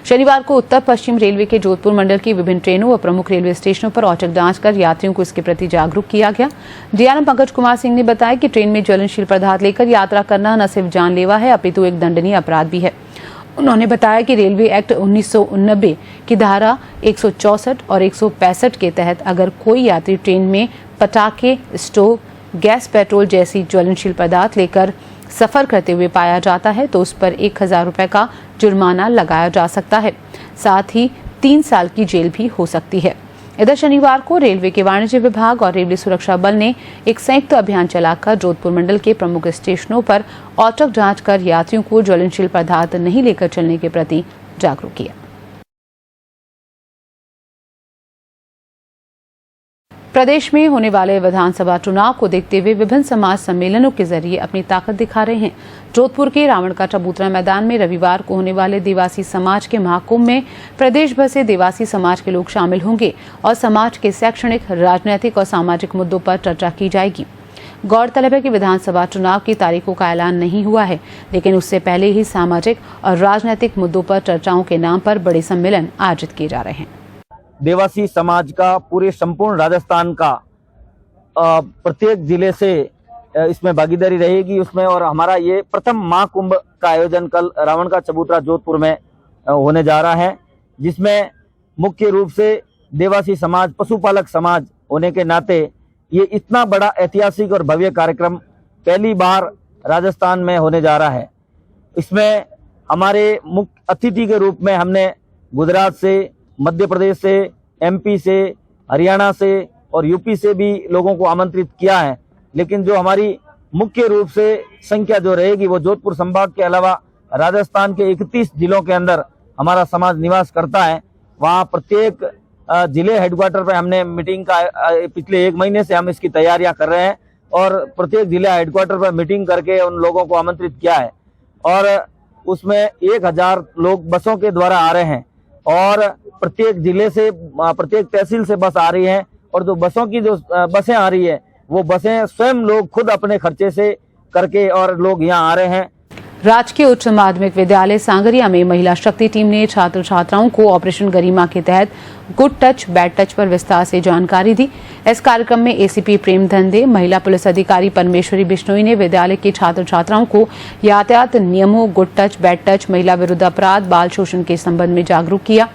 शनिवार को उत्तर पश्चिम रेलवे के जोधपुर मंडल की विभिन्न ट्रेनों व प्रमुख रेलवे स्टेशनों पर औचक जांच कर यात्रियों को इसके प्रति जागरूक किया गया। DRM पंकज कुमार सिंह ने बताया कि ट्रेन में ज्वलनशील पदार्थ लेकर यात्रा करना न सिर्फ जानलेवा है अपितु एक दंडनीय अपराध भी है। उन्होंने बताया कि रेलवे एक्ट 1989 की धारा 164 और 165 के तहत अगर कोई यात्री ट्रेन में पटाखे, स्टोव, गैस, पेट्रोल जैसी ज्वलनशील पदार्थ लेकर सफर करते हुए पाया जाता है तो उस पर 1000 रुपए का जुर्माना लगाया जा सकता है। साथ ही 3 साल की जेल भी हो सकती है। इधर शनिवार को रेलवे के वाणिज्य विभाग और रेलवे सुरक्षा बल ने एक संयुक्त अभियान चलाकर जोधपुर मंडल के प्रमुख स्टेशनों पर औचक जांच कर यात्रियों को ज्वलनशील पदार्थ नहीं लेकर चलने के प्रति जागरूक किया। प्रदेश में होने वाले विधानसभा चुनाव को देखते हुए विभिन्न समाज सम्मेलनों के जरिए अपनी ताकत दिखा रहे हैं। जोधपुर के रावण का चबूतरा मैदान में रविवार को होने वाले देवासी समाज के महाकुंभ में प्रदेश भर से देवासी समाज के लोग शामिल होंगे और समाज के शैक्षणिक, राजनीतिक और सामाजिक मुद्दों पर चर्चा की जाएगी। गौरतलब है कि विधानसभा चुनाव की तारीखों का ऐलान नहीं हुआ है, लेकिन उससे पहले ही सामाजिक और राजनीतिक मुद्दों पर चर्चाओं के नाम पर बड़े सम्मेलन आयोजित किए जा रहे हैं। देवासी समाज का पूरे संपूर्ण राजस्थान का प्रत्येक जिले से इसमें भागीदारी रहेगी उसमें, और हमारा ये प्रथम महाकुंभ का आयोजन कल रावण का चबूतरा जोधपुर में होने जा रहा है, जिसमें मुख्य रूप से देवासी समाज पशुपालक समाज होने के नाते ये इतना बड़ा ऐतिहासिक और भव्य कार्यक्रम पहली बार राजस्थान में होने जा रहा है। इसमें हमारे मुख्य अतिथि के रूप में हमने गुजरात से, मध्य प्रदेश से, एमपी से, हरियाणा से और यूपी से भी लोगों को आमंत्रित किया है, लेकिन जो हमारी मुख्य रूप से संख्या जो रहेगी वो जोधपुर संभाग के अलावा राजस्थान के 31 जिलों के अंदर हमारा समाज निवास करता है। वहाँ प्रत्येक जिले हेडक्वार्टर पर हमने मीटिंग का पिछले 1 महीने से हम इसकी तैयारियां कर रहे हैं और प्रत्येक जिला हेडक्वार्टर पर मीटिंग करके उन लोगों को आमंत्रित किया है और उसमें 1000 लोग बसों के द्वारा आ रहे हैं और प्रत्येक जिले से, प्रत्येक तहसील से बस आ रही है और जो बसों की जो बसें आ रही है वो बसें स्वयं लोग खुद अपने खर्चे से करके और लोग यहाँ आ रहे हैं। राजकीय उच्च माध्यमिक विद्यालय सांगरिया में महिला शक्ति टीम ने छात्र छात्राओं को ऑपरेशन गरिमा के तहत गुड टच बैड टच पर विस्तार से जानकारी दी। इस कार्यक्रम में एसीपी प्रेम धंधे, महिला पुलिस अधिकारी परमेश्वरी बिश्नोई ने विद्यालय के छात्र छात्राओं को यातायात नियमों, गुड टच बैड टच, महिला विरुद्ध अपराध, बाल शोषण के संबंध में जागरूक किया।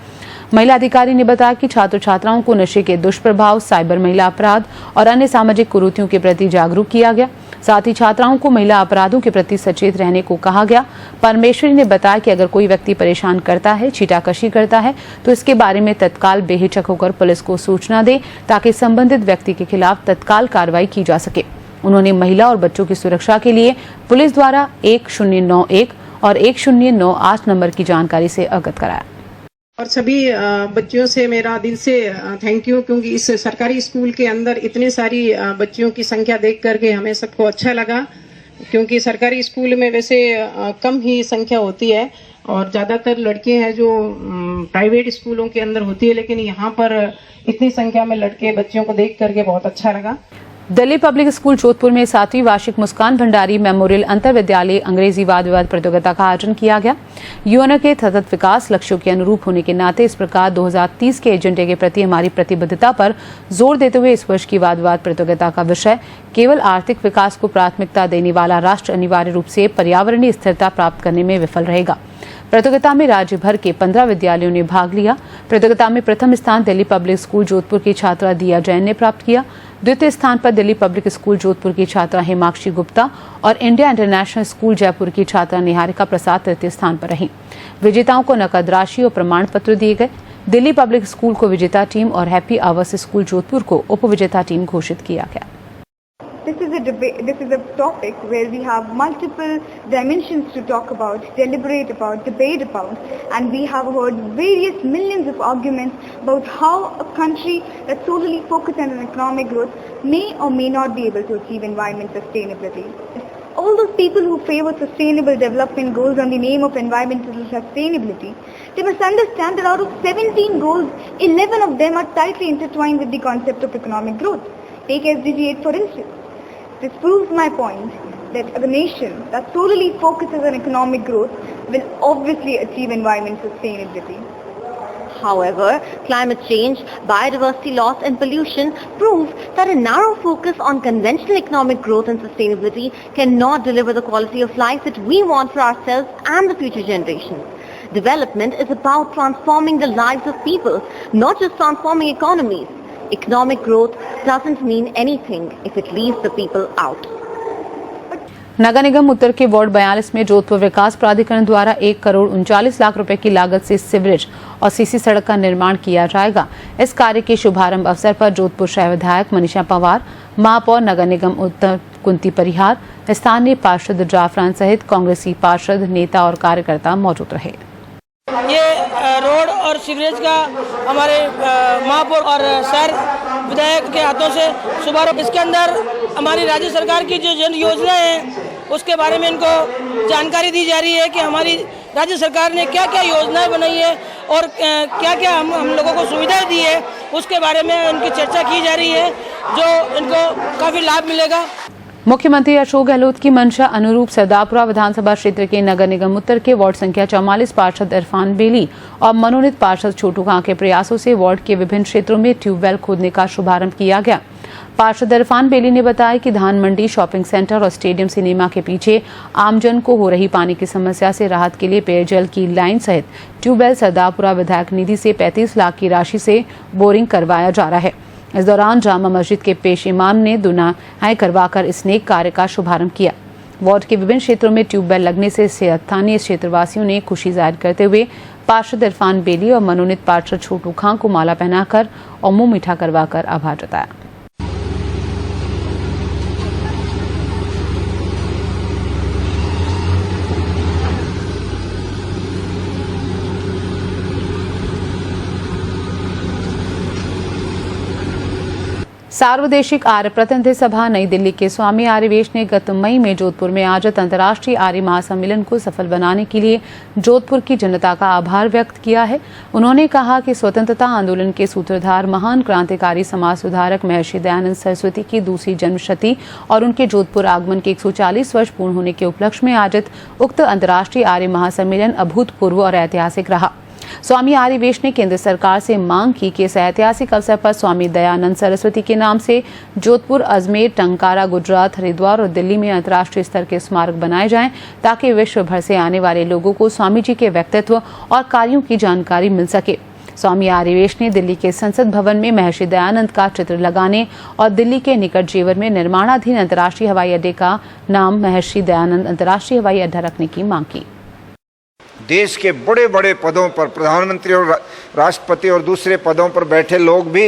महिला अधिकारी ने बताया कि छात्र छात्राओं को नशे के दुष्प्रभाव, साइबर महिला अपराध और अन्य सामाजिक कुरीतियों के प्रति जागरूक किया गया। साथ ही छात्राओं को महिला अपराधों के प्रति सचेत रहने को कहा गया। परमेश्वरी ने बताया कि अगर कोई व्यक्ति परेशान करता है, छीटाकशी करता है तो इसके बारे में तत्काल बेहिचक होकर पुलिस को सूचना दे ताकि संबंधित व्यक्ति के खिलाफ तत्काल कार्रवाई की जा सके। उन्होंने महिला और बच्चों की सुरक्षा के लिए पुलिस द्वारा 1091 और 1098 नंबर की जानकारी से अवगत कराया। और सभी बच्चियों से मेरा दिल से थैंक यू, क्योंकि इस सरकारी स्कूल के अंदर इतनी सारी बच्चियों की संख्या देख करके हमें सबको अच्छा लगा, क्योंकि सरकारी स्कूल में वैसे कम ही संख्या होती है और ज़्यादातर लड़के हैं जो प्राइवेट स्कूलों के अंदर होती है, लेकिन यहाँ पर इतनी संख्या में लड़के बच्चियों को देख करके बहुत अच्छा लगा। दिल्ली पब्लिक स्कूल जोधपुर में 7वीं वार्षिक मुस्कान भंडारी मेमोरियल अंतर विद्यालय अंग्रेजी वाद विवाद प्रतियोगिता का आयोजन किया गया। यूएनओ के सतत विकास लक्ष्यों के अनुरूप होने के नाते इस प्रकार 2030 के एजेंडे के प्रति हमारी प्रतिबद्धता पर जोर देते हुए इस वर्ष की वाद विवाद प्रतियोगिता का विषय केवल आर्थिक विकास को प्राथमिकता देने वाला राष्ट्र अनिवार्य रूप से पर्यावरणीय स्थिरता प्राप्त करने में विफल रहेगा। प्रतियोगिता में राज्य भर के 15 विद्यालयों ने भाग लिया। प्रतियोगिता में प्रथम स्थान दिल्ली पब्लिक स्कूल जोधपुर की छात्रा दिया जैन ने प्राप्त किया। द्वितीय स्थान पर दिल्ली पब्लिक स्कूल जोधपुर की छात्रा हेमाक्षी गुप्ता और इंडिया इंटरनेशनल स्कूल जयपुर की छात्रा निहारिका प्रसाद तृतीय स्थान पर रही। विजेताओं को नकद राशि और प्रमाण पत्र दिए गए। दिल्ली पब्लिक स्कूल को विजेता टीम और हैप्पी आवर्स स्कूल जोधपुर को उपविजेता टीम घोषित किया गया। This is a topic where we have multiple dimensions to talk about, deliberate about, debate about, and we have heard various millions of arguments about how a country that's totally focused on economic growth may or may not be able to achieve environment sustainability. All those people who favor sustainable development goals on the name of environmental sustainability, they must understand that out of 17 goals, 11 of them are tightly intertwined with the concept of economic growth. Take SDG 8 for instance. This proves my point that a nation that solely focuses on economic growth will obviously achieve environmental sustainability. However, climate change, biodiversity loss and pollution prove that a narrow focus on conventional economic growth and sustainability cannot deliver the quality of life that we want for ourselves and the future generations. Development is about transforming the lives of people, not just transforming economies. Economic growth doesn't mean anything if it leaves the people out. नगर निगम उत्तर के वार्ड 42 में जोधपुर विकास प्राधिकरण द्वारा 1 करोड़ 39 लाख रुपए की लागत से सीवरेज और सीसी सड़क का निर्माण किया जाएगा। इस कार्य के शुभारंभ अवसर पर जोधपुर शहर विधायक मनीषा पवार, महापौर नगर निगम उत्तर कुंती परिहार, स्थानीय पार्षद जाफरान सहित कांग्रेसी पार्षद, नेता और कार्यकर्ता मौजूद रहे। ये रोड और सीवरेज का हमारे महापौर और शहर विधायक के हाथों से शुभारंभ। इसके अंदर हमारी राज्य सरकार की जो जन योजना है उसके बारे में इनको जानकारी दी जा रही है कि हमारी राज्य सरकार ने क्या क्या योजनाएं बनाई है और क्या क्या हम लोगों को सुविधाएं दी है, उसके बारे में उनकी चर्चा की जा रही है, जो इनको काफ़ी लाभ मिलेगा। मुख्यमंत्री अशोक गहलोत की मंशा अनुरूप सरदारपुरा विधानसभा क्षेत्र के नगर निगम उत्तर के वार्ड संख्या 44 पार्षद इरफान बेली और मनोनीत पार्षद छोटू खां के प्रयासों से वार्ड के विभिन्न क्षेत्रों में ट्यूबवेल खोदने का शुभारंभ किया गया। पार्षद इरफान बेली ने बताया कि धान मंडी, शॉपिंग सेंटर और स्टेडियम सिनेमा के पीछे आमजन को हो रही पानी की समस्या से राहत के लिए पेयजल की लाइन सहित ट्यूबवेल सरदारपुरा विधायक निधि से 35 लाख की राशि से बोरिंग करवाया जा रहा है। इस दौरान जामा मस्जिद के पेश इमाम ने दुनाएं करवाकर इस नेक कार्य का शुभारंभ किया। वार्ड के विभिन्न क्षेत्रों में ट्यूबवेल लगने से स्थानीय क्षेत्रवासियों ने खुशी जाहिर करते हुए पार्षद इरफान बेली और मनोनीत पार्षद छोटू खां को माला पहनाकर और मुंह मीठा करवाकर आभार जताया। सार्वदेशिक आर्य प्रतिनिधि सभा नई दिल्ली के स्वामी आर्यवेश ने गत मई में जोधपुर में आयोजित अंतर्राष्ट्रीय आर्य महासम्मेलन को सफल बनाने के लिए जोधपुर की जनता का आभार व्यक्त किया है। उन्होंने कहा कि स्वतंत्रता आंदोलन के सूत्रधार महान क्रांतिकारी समाज सुधारक महर्षि दयानंद सरस्वती की दूसरी जन्मशती और उनके जोधपुर आगमन के 140 वर्ष पूर्ण होने के उपलक्ष्य में आयोजित उक्त अंतर्राष्ट्रीय आर्य महासम्मेलन अभूतपूर्व और ऐतिहासिक रहा। स्वामी आर्यवेश ने केंद्र सरकार से मांग की कि इस ऐतिहासिक अवसर पर स्वामी दयानंद सरस्वती के नाम से जोधपुर, अजमेर, टंकारा, गुजरात, हरिद्वार और दिल्ली में अंतर्राष्ट्रीय स्तर के स्मारक बनाए जाएं ताकि विश्व भर से आने वाले लोगों को स्वामी जी के व्यक्तित्व और कार्यों की जानकारी मिल सके। स्वामी आर्यवेश ने दिल्ली के संसद भवन में महर्षि दयानंद का चित्र लगाने और दिल्ली के निकट जेवर में निर्माणाधीन अंतर्राष्ट्रीय हवाई अड्डे का नाम महर्षि दयानंद अंतर्राष्ट्रीय हवाई अड्डा रखने की मांग की। देश के बड़े बड़े पदों पर प्रधानमंत्री और राष्ट्रपति और दूसरे पदों पर बैठे लोग भी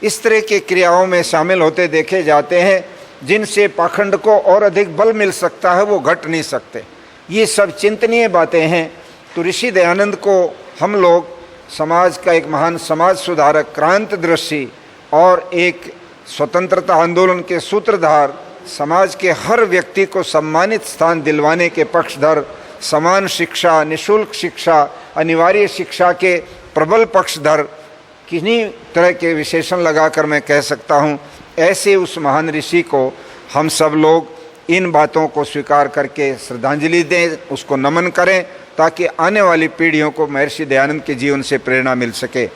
इस तरह के क्रियाओं में शामिल होते देखे जाते हैं जिनसे पाखंड को और अधिक बल मिल सकता है, वो घट नहीं सकते। ये सब चिंतनीय बातें हैं। तो ऋषि दयानंद को हम लोग समाज का एक महान समाज सुधारक, क्रांतिदर्शी और एक स्वतंत्रता आंदोलन के सूत्रधार, समाज के हर व्यक्ति को सम्मानित स्थान दिलवाने के पक्षधर, समान शिक्षा, निःशुल्क शिक्षा, अनिवार्य शिक्षा के प्रबल पक्षधर, किन्हीं तरह के विशेषण लगाकर मैं कह सकता हूँ, ऐसे उस महान ऋषि को हम सब लोग इन बातों को स्वीकार करके श्रद्धांजलि दें, उसको नमन करें ताकि आने वाली पीढ़ियों को महर्षि दयानंद के जीवन से प्रेरणा मिल सके।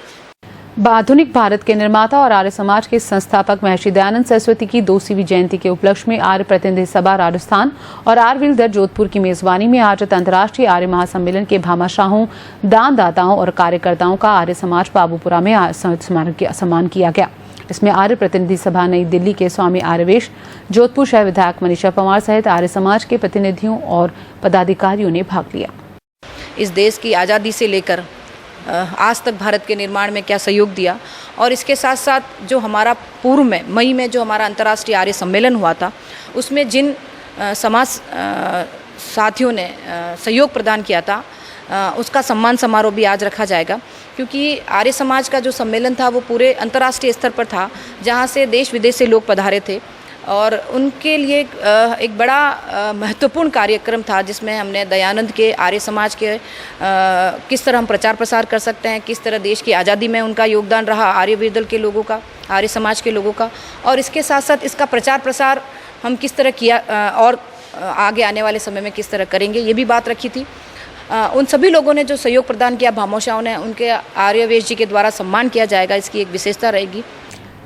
आधुनिक भारत के निर्माता और आर्य समाज के संस्थापक महर्षि दयानंद सरस्वती की 200वीं जयंती के उपलक्ष्य में आर्य प्रतिनिधि सभा राजस्थान और आर्यवीर दल जोधपुर की मेजबानी में आयोजित अंतर्राष्ट्रीय आर्य महासम्मेलन के भामाशाहों, दानदाताओं और कार्यकर्ताओं का आर्य समाज बाबूपुरा में सम्मान किया गया। इसमें आर्य प्रतिनिधि सभा नई दिल्ली के स्वामी आर्यवेश, जोधपुर शहर विधायक मनीषा पंवार सहित आर्य समाज के प्रतिनिधियों और पदाधिकारियों ने भाग लिया। इस देश की आज़ादी से लेकर आज तक भारत के निर्माण में क्या सहयोग दिया और इसके साथ साथ जो हमारा पूर्व में मई में जो हमारा अंतर्राष्ट्रीय आर्य सम्मेलन हुआ था, उसमें जिन समाज साथियों ने सहयोग प्रदान किया था, उसका सम्मान समारोह भी आज रखा जाएगा। क्योंकि आर्य समाज का जो सम्मेलन था वो पूरे अंतर्राष्ट्रीय स्तर पर था, जहाँ से देश विदेश से लोग पधारे थे और उनके लिए एक बड़ा महत्वपूर्ण कार्यक्रम था जिसमें हमने दयानंद के आर्य समाज के किस तरह हम प्रचार प्रसार कर सकते हैं, किस तरह देश की आज़ादी में उनका योगदान रहा, आर्यवीर दल के लोगों का, आर्य समाज के लोगों का, और इसके साथ साथ इसका प्रचार प्रसार हम किस तरह किया और आगे आने वाले समय में किस तरह करेंगे, ये भी बात रखी थी। उन सभी लोगों ने जो सहयोग प्रदान किया, भामाशाहों ने, उनके आर्यवेश जी के द्वारा सम्मान किया जाएगा, इसकी एक विशेषता रहेगी।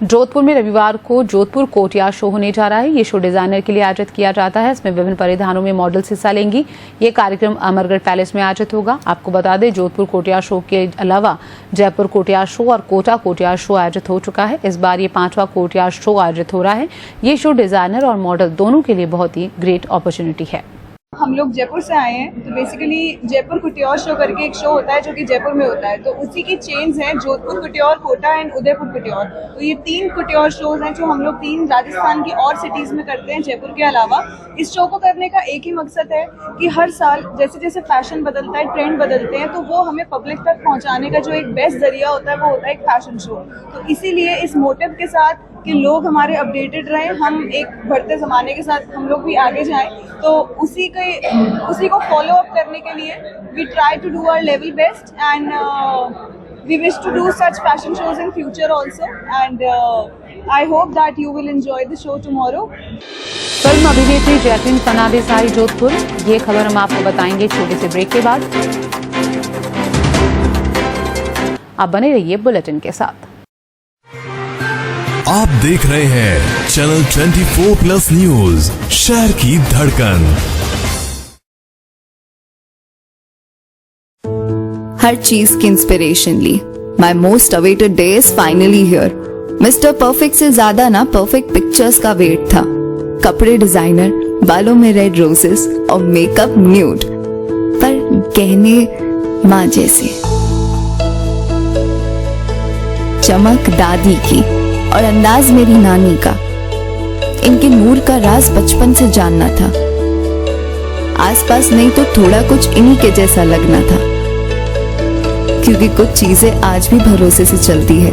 जोधपुर में रविवार को जोधपुर कोटियार शो होने जा रहा है। ये शो डिजाइनर के लिए आयोजित किया जाता है। इसमें विभिन्न परिधानों में मॉडल्स हिस्सा लेंगी। ये कार्यक्रम अमरगढ़ पैलेस में आयोजित होगा। आपको बता दें, जोधपुर कोटियार शो के अलावा जयपुर कोटियार शो और कोटा कोटियार शो आयोजित हो चुका है। इस बार ये 5वां कोटियार शो आयोजित हो रहा है। ये शो डिजाइनर और मॉडल दोनों के लिए बहुत ही ग्रेट अपॉर्चुनिटी है। हम लोग जयपुर से आए हैं, तो बेसिकली जयपुर कुटियोर शो करके एक शो होता है जो कि जयपुर में होता है, तो उसी की चेन्स हैं, जोधपुर कुटियोर, कोटा एंड उदयपुर कुटियोर। तो ये 3 कुटियोर शोज हैं जो हम लोग 3 राजस्थान की और सिटीज में करते हैं जयपुर के अलावा। इस शो को करने का एक ही मकसद है कि हर साल जैसे जैसे फैशन बदलता है, ट्रेंड बदलते हैं, तो वो हमें पब्लिक तक पहुँचाने का जो एक बेस्ट जरिया होता है वो होता है एक फैशन शो। तो इसीलिए इस मोटिव के साथ कि लोग हमारे अपडेटेड रहे, हम एक बढ़ते ज़माने के साथ हम लोग भी आगे जाएं। तो उसी को फॉलो अप करने के लिए we try to do our level best and we wish to do such fashion shows in future also and I hope that you will enjoy the show tomorrow. Film अभिनेत्री जैकलीन फर्नांडिस आई जोधपुर, ये खबर हम आपको बताएंगे छोटे से ब्रेक के बाद। आप बने रहिए बुलेटिन के साथ। आप देख रहे हैं चैनल 24+ न्यूज, शहर की धड़कन। हर चीज की इंस्पिरेशन ली। My most awaited day is finally here. Mister perfect से ज्यादा ना परफेक्ट पिक्चर्स का वेट था। कपड़े डिजाइनर, बालों में रेड रोजेस और मेकअप न्यूड, पर गहने माँ जैसे। चमक दादी की और अंदाज मेरी नानी का। इनके नूर का राज बचपन से जानना था। आसपास नहीं तो थोड़ा कुछ इन्हीं के जैसा लगना था, क्योंकि कुछ चीजें आज भी भरोसे से चलती है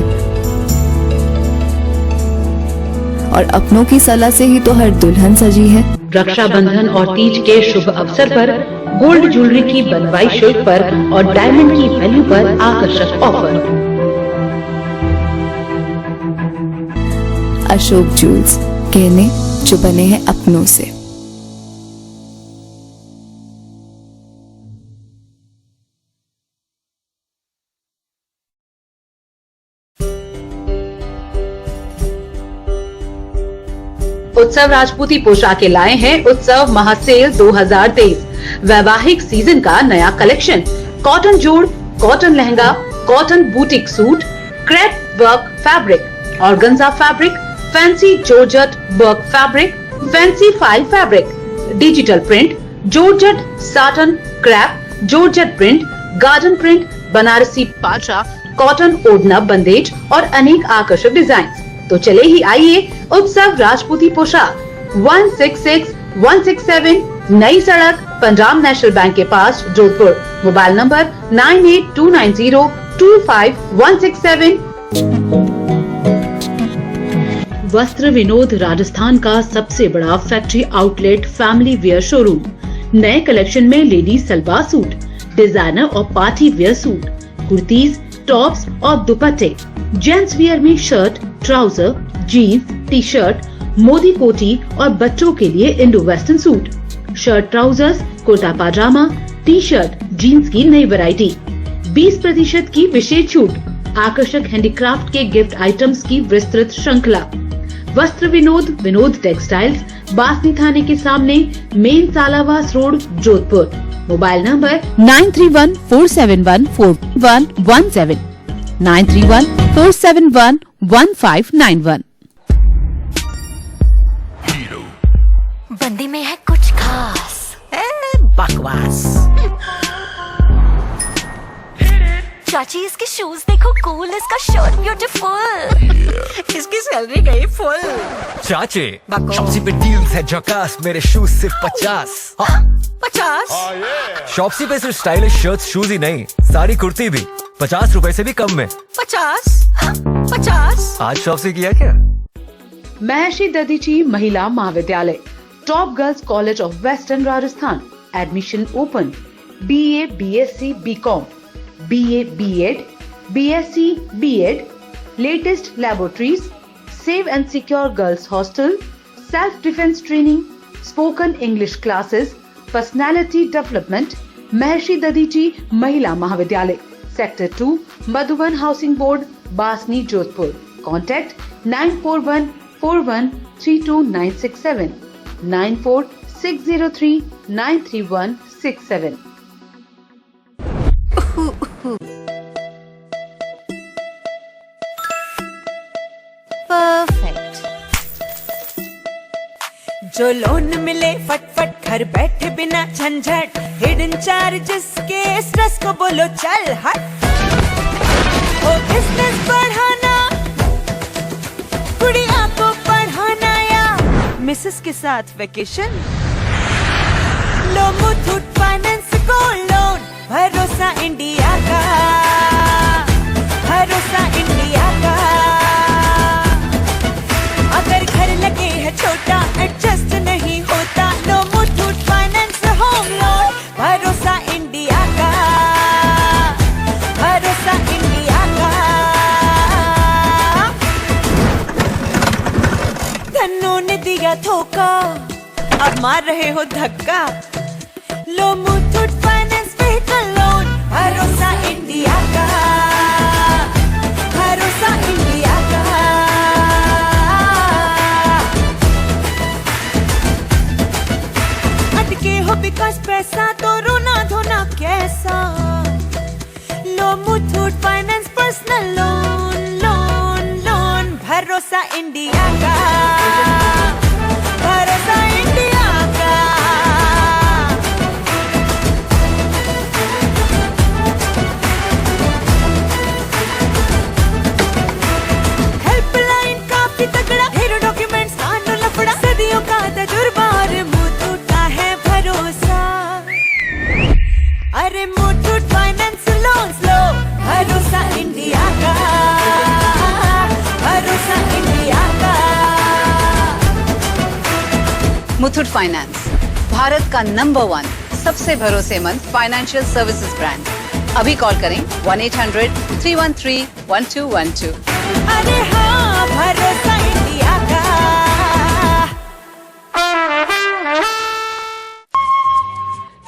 और अपनों की सलाह से ही तो हर दुल्हन सजी है। रक्षाबंधन और तीज के शुभ अवसर पर गोल्ड ज्वेलरी की बनवाई शुल्क पर और डायमंड की वैल्यू पर आकर्षक ऑफर। अशोक ज्वेल्स, गहने जो बने हैं अपनों से। उत्सव राजपूती पोशाकें लाए हैं उत्सव महासेल 2023। वैवाहिक सीजन का नया कलेक्शन, कॉटन जोड़, cotton lehenga, cotton boutique suit, crepe work fabric, organza fabric, fancy georgette work fabric, fancy file fabric, digital print, georgette satin, crepe, georgette print, garden print, Banarasi पाचा, कॉटन ओढ़ना बंदेज और अनेक आकर्षक डिजाइन। तो चले ही आइए उत्सव राजपूती पोशाक 166-167 नई सड़क पंजाब नेशनल बैंक के पास जोधपुर। Mobile number 9829025167। वस्त्र विनोद राजस्थान का सबसे बड़ा factory outlet family wear showroom. नए कलेक्शन में लेडीज सलवार सूट, डिजाइनर और party wear suit, kurtis, tops और दुपट्टे, जेंट्स वियर में shirt, trouser, jeans, T shirt, Modi कोटी और बच्चों के लिए Indo western suit, shirt trousers, kurta pajama, T shirt, jeans की नई वैरायटी, 20% की विशेष छूट, आकर्षक हैंडीक्राफ्ट के गिफ्ट आइटम्स की विस्तृत श्रृंखला। वस्त्र विनोद टेक्सटाइल्स, बासनी थाने के सामने, main Salawas road, Jodhpur. Mobile number 9314714117, 9314711591। बंदी में है कुछ खास बकवास। चाची इसके शूज देखो कूल, इसका शर्ट ब्यूटीफुल, इसकी सैलरी गई फुल। चाची शॉप्सी पे डील्स है झकास, मेरे शूज सिर्फ 50। 50? शॉप्सी पे सिर्फ स्टाइलिश शर्ट्स शूज ही नहीं, साड़ी कुर्ती भी 50 रुपए से भी कम में। 50? आज शॉप्सी किया क्या? महर्षि दधीची महिला महाविद्यालय, top girls college of western Rajasthan. Admission open. BA, BSc, BCom, BA, B.Ed, BSc, B.Ed, latest laboratories, safe and secure girls hostel, self-defense training, spoken English classes, personality development। Maharshi Dadhichi Mahila Mahavidyalaya, sector 2, Madhuban housing board, Basni, Jodhpur. Contact 9414132967, 9460393167। Perfect. जो लोन मिले फटफट, घर बैठे बिना झंझट, हिडन चार्जेस के स्ट्रेस को बोलो चल हट। ओ बिजनेस बढ़ाना, गुड़िया को पढ़ाना या मिसेस के साथ वेकेशन, लो मुथूट फाइनेंस गोल्ड लोन। भरोसा इंडिया का, भरोसा इंडिया का। मार रहे हो धक्का, लो मुथूट फाइनेंस व्हीकल लोन, भरोसा इंडिया का, भरोसा इंडिया का। अटके हो बिकॉज पैसा तो रोना धोना कैसा, लो Muthoot finance personal loan, loan loan, भरोसा इंडिया का, भरोसा इंडिया का। हेल्पलाइन काफी तगड़ा, ढेरों डॉक्यूमेंट्स मानो लफड़ा, सदियों का तजुर्बा और मुथूट का है भरोसा। अरे मुथूट फाइनेंस लोन्स लो, भरोसा इंडिया का, भरोसा इंडिया का। मुथूट फाइनेंस, भारत का नंबर 1 सबसे भरोसेमंद फाइनेंशियल सर्विसेज ब्रांड। अभी कॉल करें 1-800-313-1212। अरे हाँ, भरोसा इंडिया का।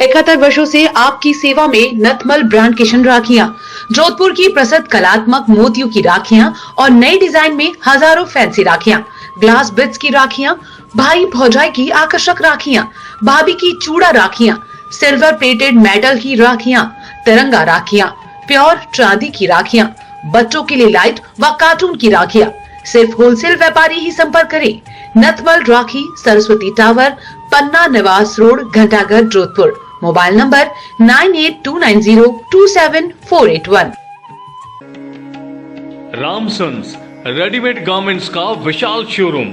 71 वर्षों से आपकी सेवा में नथमल ब्रांड किशन राखियां, जोधपुर की प्रसिद्ध कलात्मक मोतियों की राखियां और नए डिजाइन में हजारों फैंसी राखियां, ग्लास बिट्स की राखियां, भाई भौजाई की आकर्षक राखियां, भाभी की चूड़ा राखियां, सिल्वर प्लेटेड मेटल की राखियां, तिरंगा राखियां, प्योर चांदी की राखियां, बच्चों के लिए लाइट व कार्टून की राखियां। सिर्फ होलसेल व्यापारी ही संपर्क करें। Nathmal Rakhi, Saraswati tower, Panna Niwas road, Ghantaghar, Jodhpur. Mobile number 9829027481। Ramsons readymade garments का विशाल showroom,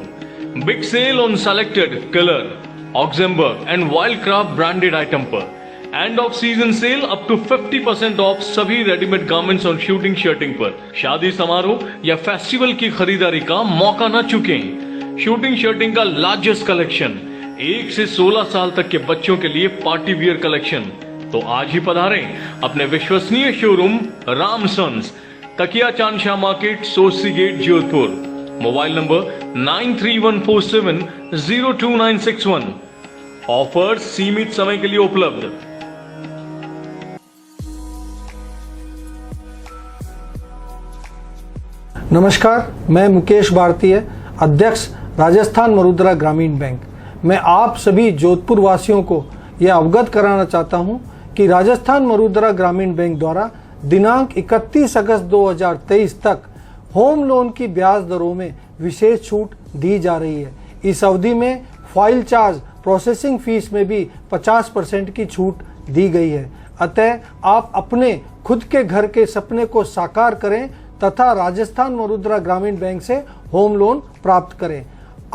big sale on selected colour, Oxemberg and Wildcraft branded item पर। End of season sale up to 50% off सभी रेडीमेड गारमेंट्स और शूटिंग शर्टिंग पर। शादी समारोह या फेस्टिवल की खरीदारी का मौका न चुकें। शूटिंग शर्टिंग का लार्जेस्ट कलेक्शन, 1 से 16 साल तक के बच्चों के लिए पार्टी वियर कलेक्शन। तो आज ही पधारें अपने विश्वसनीय showroom Ramsons, Takiya Chand Shah market, Sojati gate, Jodhpur. Mobile number 9314702961। Offer सीमित समय के लिए उपलब्ध। नमस्कार, मैं मुकेश भारतीय, अध्यक्ष राजस्थान मरुद्रा ग्रामीण बैंक। मैं आप सभी जोधपुर वासियों को यह अवगत कराना चाहता हूं कि राजस्थान मरुद्रा ग्रामीण बैंक द्वारा दिनांक 31 अगस्त 2023 तक होम लोन की ब्याज दरों में विशेष छूट दी जा रही है। इस अवधि में फाइल चार्ज, प्रोसेसिंग फीस में भी 50% की छूट दी गई है। अतः आप अपने खुद के घर के सपने को साकार करें तथा राजस्थान मरुद्रा ग्रामीण बैंक से होम लोन प्राप्त करें।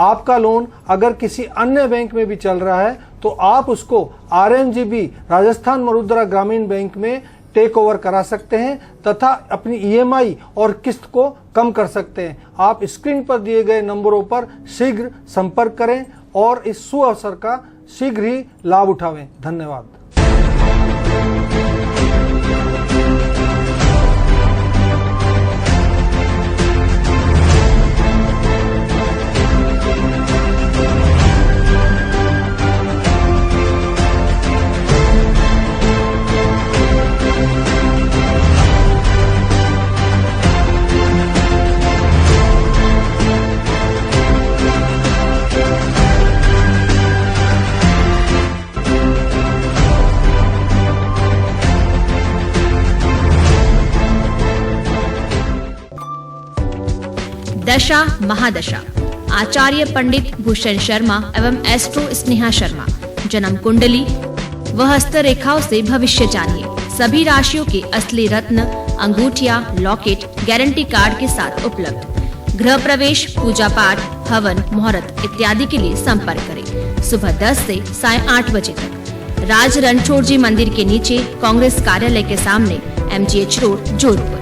आपका लोन अगर किसी अन्य बैंक में भी चल रहा है तो आप उसको RMGB राजस्थान मरुद्रा ग्रामीण बैंक में टेक ओवर करा सकते हैं तथा अपनी EMI और किस्त को कम कर सकते हैं। आप स्क्रीन पर दिए गए नंबरों पर शीघ्र संपर्क करें और इस सुअवसर का शीघ्र ही लाभ उठावें। धन्यवाद। दशा महादशा, आचार्य पंडित भूषण शर्मा एवं एस्ट्रो स्नेहा शर्मा। जन्म कुंडली व हस्तरेखाओं से भविष्य जानिए। सभी राशियों के असली रत्न, अंगूठिया, लॉकेट गारंटी कार्ड के साथ उपलब्ध। गृह प्रवेश, पूजा पाठ, हवन, मुहूर्त इत्यादि के लिए संपर्क करें। सुबह 10 से साय 8 बजे तक। राज रणछोड़ जी मंदिर के नीचे, कांग्रेस कार्यालय के सामने, MGH road, Jodhpur.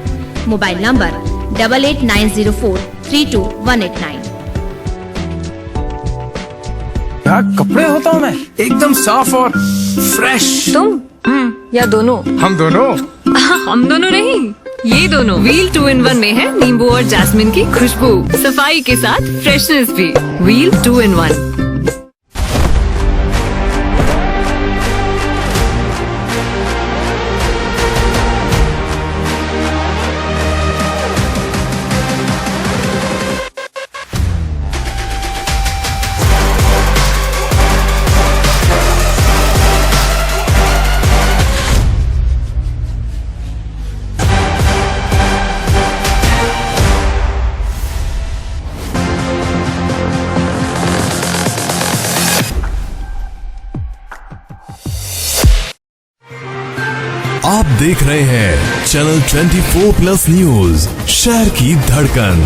Mobile number 8890432189। क्या कपड़े होता हूँ मैं, एकदम साफ और फ्रेश। तुम या दोनों? हम दोनों। हम दोनों नहीं, ये दोनों। व्हील 2-in-1 में है नींबू और जैस्मिन की खुशबू, सफाई के साथ फ्रेशनेस भी। Wheel 2-in-1। आप देख रहे हैं चैनल 24+ न्यूज, शहर की धड़कन।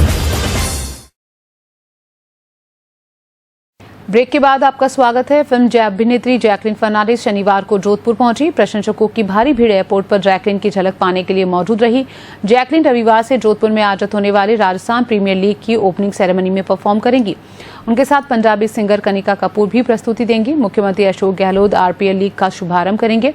ब्रेक के बाद आपका स्वागत है। फिल्म अभिनेत्री जैकलीन फर्नांडिस शनिवार को जोधपुर पहुंची। प्रशंसकों की भारी भीड़ एयरपोर्ट पर जैकलीन की झलक पाने के लिए मौजूद रही। जैकलीन रविवार से जोधपुर में आयोजित होने वाले राजस्थान प्रीमियर लीग की ओपनिंग सेरेमनी में परफॉर्म करेंगी। उनके साथ पंजाबी सिंगर कनिका कपूर भी प्रस्तुति देंगी। मुख्यमंत्री अशोक गहलोत आरपीएल लीग का शुभारंभ करेंगे।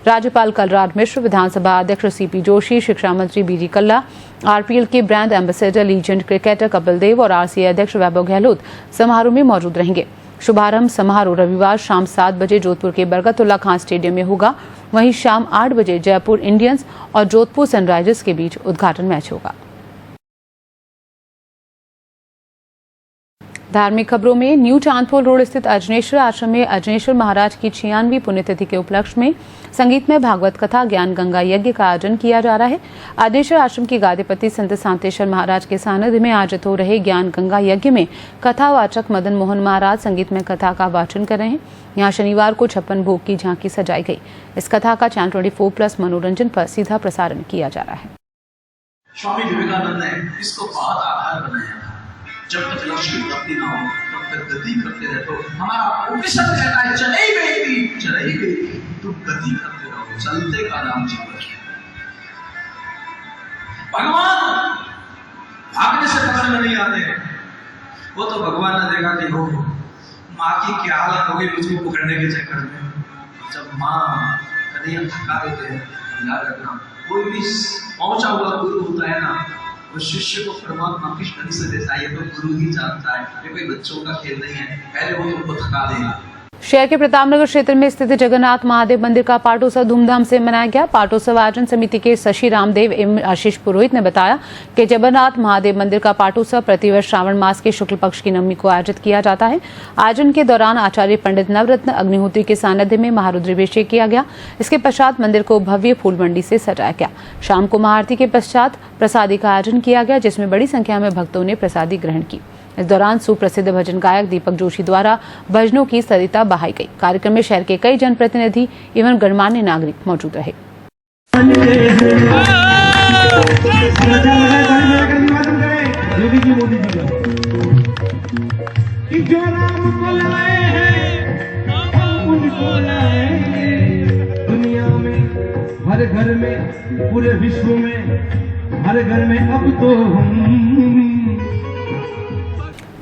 राज्यपाल कलराज मिश्र, विधानसभा अध्यक्ष सीपी जोशी, शिक्षा मंत्री बीडी कल्ला, आरपीएल के brand ambassador legend cricketer Kapil Dev और आरसीए अध्यक्ष वैभव गहलोत समारोह में मौजूद रहेंगे। शुभारंभ समारोह रविवार शाम 7 बजे जोधपुर के बरकतुल्ला खान स्टेडियम में होगा। वहीं शाम 8 बजे जयपुर इंडियंस और जोधपुर सनराइजर्स के बीच उद्घाटन मैच होगा। धार्मिक खबरों में न्यू चांदपोल रोड स्थित अजनेश्वर आश्रम में अजनेश्वर महाराज की 96वीं पुण्यतिथि के उपलक्ष्य में संगीतमय भागवत कथा ज्ञान गंगा यज्ञ का आयोजन किया जा रहा है। अजनेश्वर आश्रम के गादीपति संत शांतेश्वर महाराज के सानिध्य में आयोजित हो रहे ज्ञान गंगा यज्ञ में कथावाचक मदन मोहन महाराज संगीतमय कथा का वाचन कर रहे हैं। यहाँ शनिवार को 56 भोग की झांकी सजाई गई। इस कथा का चैनल 24+ मनोरंजन पर सीधा प्रसारण किया जा रहा है। स्वामी विवेकानंद ने इसको बहुत आधार बनाया। जब तक लक्ष्य प्राप्ति ना हो तब तक गति करते रहो। हमारा उपनिषद कहता है चले गई तुम गति करते रहो, चलते का नाम जीवन। भगवान भागने से पकड़ में नहीं आते। वो तो भगवान ने देखा कि हो माँ की क्या हालत होगी मुझको पकड़ने के चक्कर में। जब माँ कन्हैया थका देते हैं, याद रखना कोई भी पहुंचा हुआ गुरु होता है ना, वो शिष्य को परमात्मा की शक्ति से देता है। ये तो गुरु ही जानता है, ये कोई बच्चों का खेल नहीं है। पहले वो तुमको थका देगा। शहर के प्रतापनगर क्षेत्र में स्थित जगन्नाथ महादेव मंदिर का पाटोत्सव धूमधाम से मनाया गया। पाटोत्सव आयोजन समिति के शशि रामदेव एवं आशीष पुरोहित ने बताया कि जगन्नाथ महादेव मंदिर का पाटोत्सव प्रतिवर्ष श्रावण मास के शुक्ल पक्ष की नवमी को आयोजित किया जाता है। आयोजन के दौरान आचार्य पंडित नवरत्न अग्निहोत्री के सानिध्य में महारुद्राभिषेक किया गया। इसके पश्चात मंदिर को भव्य फूल मंडी से सजाया गया। शाम को महाआरती के पश्चात प्रसादी का आयोजन किया गया, जिसमें बड़ी संख्या में भक्तों ने प्रसादी ग्रहण की। इस दौरान सुप्रसिद्ध भजन गायक दीपक जोशी द्वारा भजनों की सरिता बहाई गई। कार्यक्रम में शहर के कई जनप्रतिनिधि एवं गणमान्य नागरिक मौजूद रहे। दुनिया में हर घर में, पूरे विश्व में हर घर में अब तो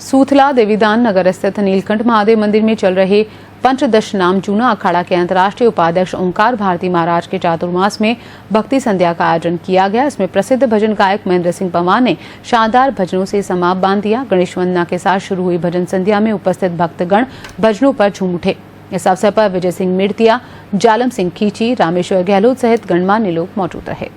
सूथला देवीदान नगर स्थित नीलकंठ महादेव मंदिर में चल रहे पंचदश नाम जूना अखाड़ा के अंतर्राष्ट्रीय उपाध्यक्ष ओंकार भारती महाराज के चातुर्मास में भक्ति संध्या का आयोजन किया गया। इसमें प्रसिद्ध भजन गायक महेंद्र सिंह पवार ने शानदार भजनों से समाप्त बांध दिया। गणेश वंदना के साथ शुरू हुई भजन संध्या में उपस्थित भक्तगण भजनों पर झूम उठे। इस अवसर पर विजय सिंह मिर्तिया, जालम सिंह खींची, रामेश्वर गहलोत सहित गणमान्य लोग मौजूद रहे।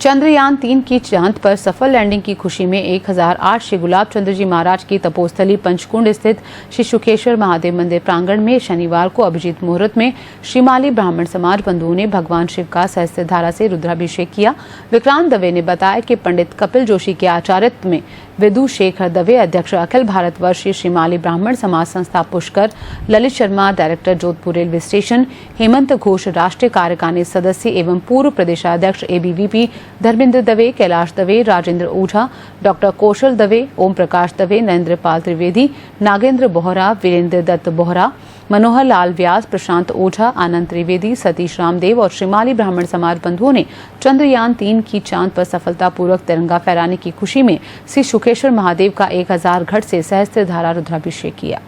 चंद्रयान 3 की चांद पर सफल लैंडिंग की खुशी में 1008 श्री गुलाब चंद्र जी महाराज की तपोस्थली पंचकुंड स्थित श्री शुकेश्वर महादेव मंदिर प्रांगण में शनिवार को अभिजीत मुहूर्त में श्रीमाली ब्राह्मण समाज बंधुओं ने भगवान शिव का सहस्त्र धारा से रुद्राभिषेक किया। विक्रांत दवे ने बताया कि पंडित कपिल जोशी के आचार्यत्व में विदु शेखर दवे अध्यक्ष अखिल भारतवर्षीय श्रीमाली ब्राह्मण समाज संस्था Pushkar, Lalit Sharma director Jodhpur railway station, Hemant Ghosh राष्ट्रीय कार्यकारिणी सदस्य एवं पूर्व प्रदेशाध्यक्ष एबीवीपी धर्मेंद्र दवे, कैलाश दवे, राजेंद्र ओझा, डॉक्टर कौशल दवे, ओम प्रकाश दवे, नरेंद्र पाल त्रिवेदी, नागेंद्र बोहरा, वीरेंद्र दत्त बोहरा, मनोहर लाल व्यास, प्रशांत ओझा, आनंद त्रिवेदी, सतीश रामदेव और श्रीमाली ब्राह्मण समाज बंधुओं ने चंद्रयान 3 की चांद पर सफलतापूर्वक तिरंगा फहराने की खुशी में श्री शुकेश्वर महादेव का 1000 घट से सहस्त्र धारा रुद्राभिषेक किया।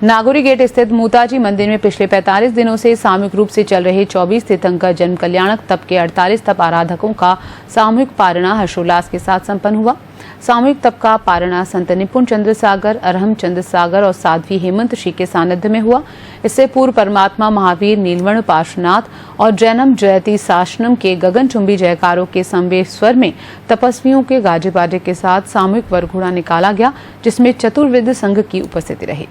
नागौरी गेट स्थित मूताजी मंदिर में पिछले 45 दिनों से सामूहिक रूप से चल रहे 24 तीर्थंकर जन्म कल्याणक तप के 48 तप आराधकों का सामूहिक पारणा हर्षोल्लास के साथ संपन्न हुआ। सामूहिक तप का पारणा संत निपुण चंद्र सागर, अरहम चंद्र सागर और साध्वी हेमंत श्री के सानिध्य में हुआ। इससे पूर्व परमात्मा महावीर नीलवर्ण पार्श्वनाथ और जैनम जयति साशनम के गगनचुंबी जयकारों के संवेद स्वर में तपस्वियों के गाजे बाजे के साथ सामूहिक वरघोड़ा निकाला गया, जिसमें चतुर्वेद संघ की उपस्थिति रही।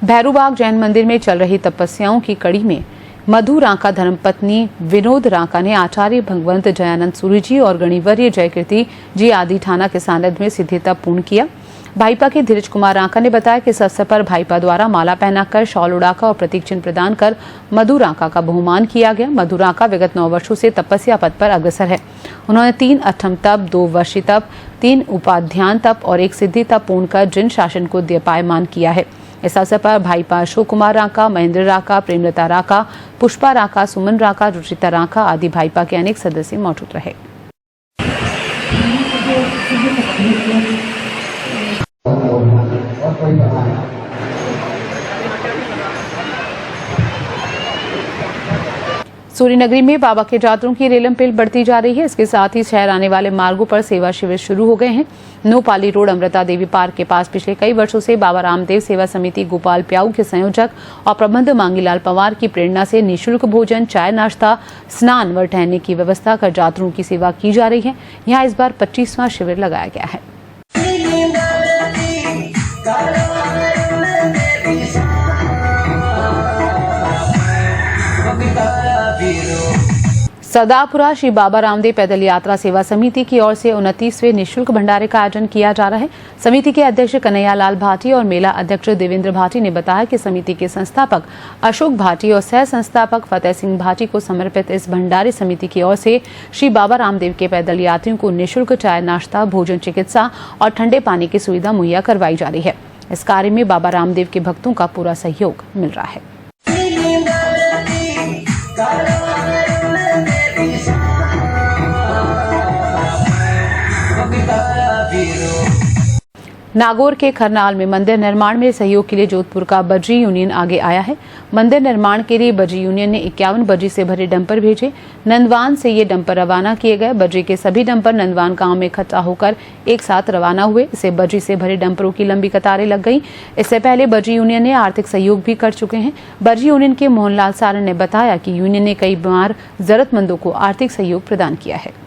भैरूबाग जैन मंदिर में चल रही तपस्याओं की कड़ी में मधु रांका धर्मपत्नी विनोद रांका ने आचार्य भगवंत जयानंद सूरी जी और गणिवर्य जयकीर्ति जी आदि ठाना के सानिध्य में सिद्धि तप पूर्ण किया। भाईपा के धीरज कुमार रांका ने बताया कि इस अवसर पर भाईपा द्वारा माला पहनाकर, शॉल उड़ाकर और प्रतीक चिन्ह प्रदान कर मधु रांका का बहुमान किया गया। मधु रांका विगत 9 वर्षों से तपस्या पथ पर अग्रसर है। उन्होंने 3 अठम तप, 2 वर्षी तप, 3 उपाध्यान तप और 1 सिद्धि तप पूर्ण कर जिन शासन को दीपायमान किया है। इस अवसर पर भाईपा अशोक कुमार रांका, महेंद्र रांका, प्रेमलता रांका, पुष्पा रांका, सुमन रांका, रुचिता रांका आदि भाईपा के अनेक सदस्य मौजूद रहे। सूर्यनगरी में बाबा के जातरों की रेलम पेल बढ़ती जा रही है। इसके साथ ही शहर आने वाले मार्गों पर सेवा शिविर शुरू हो गए हैं। नोपाली रोड अमृता देवी पार्क के पास पिछले कई वर्षों से बाबा रामदेव सेवा समिति गोपाल प्याऊ के संयोजक और प्रबंध मांगीलाल पवार की प्रेरणा से निःशुल्क भोजन, चाय, नाश्ता, स्नान व ठहरने की व्यवस्था कर जातरों की सेवा की जा रही है। यहाँ इस बार 25वां शिविर लगाया गया है। सदापुरा श्री बाबा रामदेव पैदल यात्रा सेवा समिति की ओर से 29वें निःशुल्क भंडारे का आयोजन किया जा रहा है। समिति के अध्यक्ष कन्हैया लाल भाटी और मेला अध्यक्ष देवेंद्र भाटी ने बताया कि समिति के संस्थापक अशोक भाटी और सह संस्थापक फतेह सिंह भाटी को समर्पित इस भंडारे समिति की ओर से श्री बाबा रामदेव के पैदल यात्रियों को निःशुल्क चाय, नाश्ता, भोजन, चिकित्सा और ठंडे पानी की सुविधा मुहैया करवाई जा रही है। इस कार्य में बाबा रामदेव के भक्तों का पूरा सहयोग मिल रहा है। नागौर के खरनाल में मंदिर निर्माण में सहयोग के लिए जोधपुर का बजरी यूनियन आगे आया है। मंदिर निर्माण के लिए बजरी यूनियन ने 51 बजरी से भरे डंपर भेजे। नंदवान से ये डंपर रवाना किए गए। बजरी के सभी डंपर नंदवान गांव में इकट्ठा होकर एक साथ रवाना हुए। इससे बजरी से भरे डंपरों की लंबी कतारें लग गई। इससे पहले बजरी यूनियन ने आर्थिक सहयोग भी कर चुके हैं। बजरी यूनियन के मोहनलाल सारण ने बताया कि यूनियन ने कई बार जरूरतमंदों को आर्थिक सहयोग प्रदान किया है।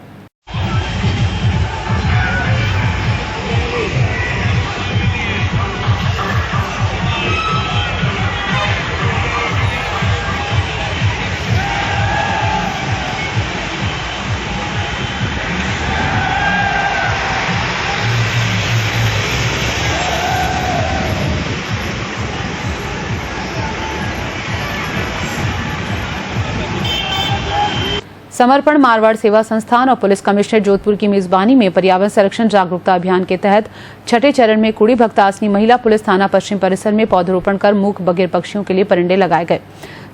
समर्पण मारवाड़ सेवा संस्थान और पुलिस कमिश्नर जोधपुर की मेजबानी में पर्यावरण संरक्षण जागरूकता अभियान के तहत छठे चरण में कुड़ी भक्तासनी महिला पुलिस थाना पश्चिम परिसर में पौधरोपण कर मूक बधिर पक्षियों के लिए परिंदे लगाए गए।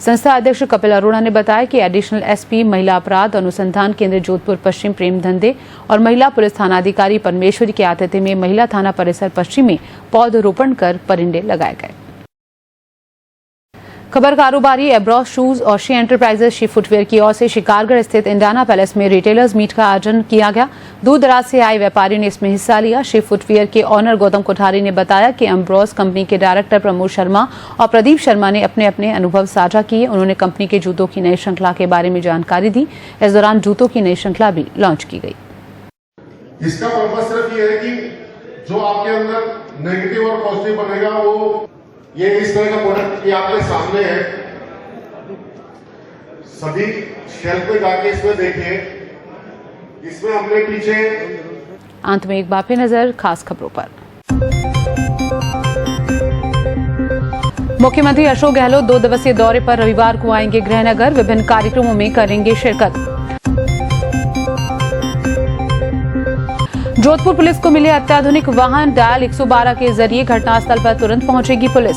संस्था अध्यक्ष कपिल अरोड़ा ने बताया कि एडिशनल एसपी महिला अपराध अनुसंधान केंद्र जोधपुर पश्चिम प्रेम धंधे और महिला पुलिस थानाधिकारी परमेश्वरी के आतिथ्य में महिला थाना परिसर पश्चिम में पौधरोपण कर परिंदे लगाए गए। खबर कारोबारी एब्रॉस शूज और श्री एंटरप्राइजेस श्री फुटवेयर की ओर से शिकारगढ़ स्थित इंडियाना पैलेस में रिटेलर्स मीट का आयोजन किया गया। दूर दराज से आए व्यापारियों ने इसमें हिस्सा लिया। श्री फुटवेयर के ऑनर गौतम कोठारी ने बताया कि एब्रॉस कंपनी के डायरेक्टर प्रमोद शर्मा और प्रदीप शर्मा ने अपने अपने अनुभव साझा किए। उन्होंने कंपनी के जूतों की नई श्रृंखला के बारे में जानकारी दी। इस दौरान जूतों की नई श्रृंखला भी लॉन्च की गई। इसका पर्पस सिर्फ ये है कि जो आपके अंदर नेगेटिव और पॉजिटिव बनेगा वो ये इस तरह का प्रोडक्ट ये आपके सामने है। सभी शेल्फ पे जाके इसमें देखिए। इसमें हमने पीछे अंत में एक बार फिर नजर खास खबरों पर। मुख्यमंत्री अशोक गहलोत 2 दिवसीय दौरे पर रविवार को आएंगे गृहनगर। विभिन्न कार्यक्रमों में करेंगे शिरकत। जोधपुर पुलिस को मिले अत्याधुनिक वाहन, डायल 112 के जरिए घटनास्थल पर तुरंत पहुंचेगी पुलिस।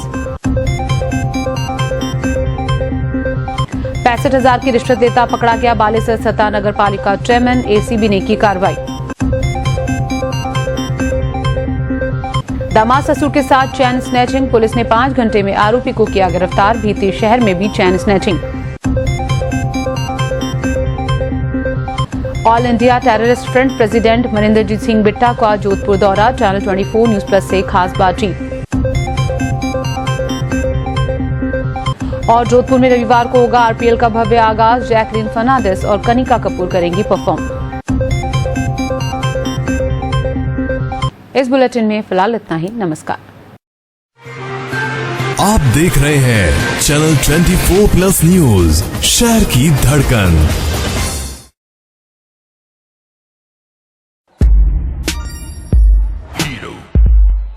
65,000 की रिश्वत लेता पकड़ा गया बालेसर सता नगर पालिका चेयरमैन, एसीबी ने की कार्रवाई। दामाद ससुर के साथ चैन स्नैचिंग, पुलिस ने 5 घंटे में आरोपी को किया गिरफ्तार। भीती शहर में भी chain snatching. All India terrorist front president Maninderjeet Singh Bitta का जोधपुर दौरा, चैनल 24 न्यूज प्लस से खास बातचीत। और जोधपुर में रविवार को होगा आरपीएल का भव्य आगाज, जैकलीन फर्नांडिस और कनिका कपूर करेंगी परफॉर्म। इस बुलेटिन में फिलहाल इतना ही। नमस्कार। आप देख रहे हैं चैनल 24 प्लस न्यूज, शहर की धड़कन।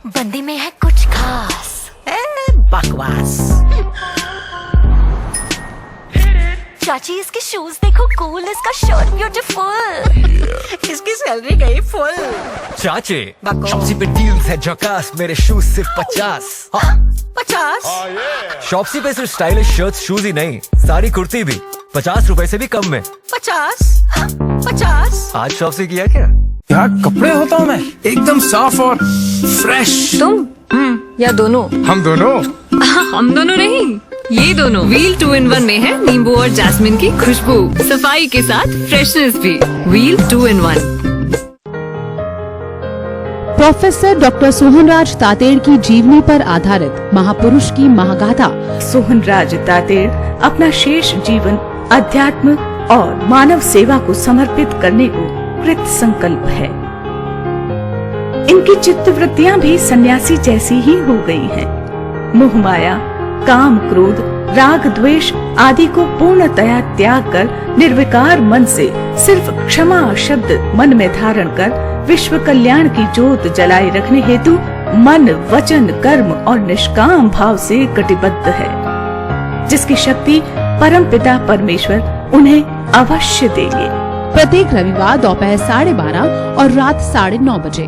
बंदी में है कुछ खास बकवास। चाची इसके शूज देखो, कूल इसका शर्ट ब्यूटीफुल। इसकी सैलरी गई फुल। चाचे शॉप्सी पे डील्स है झकास, मेरे शूज सिर्फ 50। शॉप्सी पे सिर्फ स्टाइलिश शर्ट्स शूज ही नहीं, सारी कुर्ती भी 50 रुपए से भी कम में। 50। आज शॉप्सी किया क्या? क्या कपड़े होता हूँ मैं, एकदम साफ और फ्रेश। तुम या दोनों? हम दोनों। हम दोनों नहीं, ये दोनों। व्हील 2-in-1 में है नींबू और जैस्मिन की खुशबू, सफाई के साथ फ्रेशनेस भी। Wheel 2-in-1। Professor doctor Sohanraj Tated की जीवनी पर आधारित महापुरुष की महागाथा। सोहनराज तातेड़ अपना शेष जीवन अध्यात्म और मानव सेवा को समर्पित करने को कृत संकल्प है। इनकी चित्तवृत्तियां भी सन्यासी जैसी ही हो गई हैं। मोह माया, काम क्रोध, राग द्वेष आदि को पूर्णतया त्याग कर निर्विकार मन से सिर्फ क्षमा शब्द मन में धारण कर विश्व कल्याण की ज्योत जलाए रखने हेतु मन, वचन, कर्म और निष्काम भाव से कटिबद्ध है, जिसकी शक्ति परमपिता परमेश्वर उन्हें अवश्य देंगे। प्रत्येक रविवार दोपहर 12:30 और रात 9:30 बजे।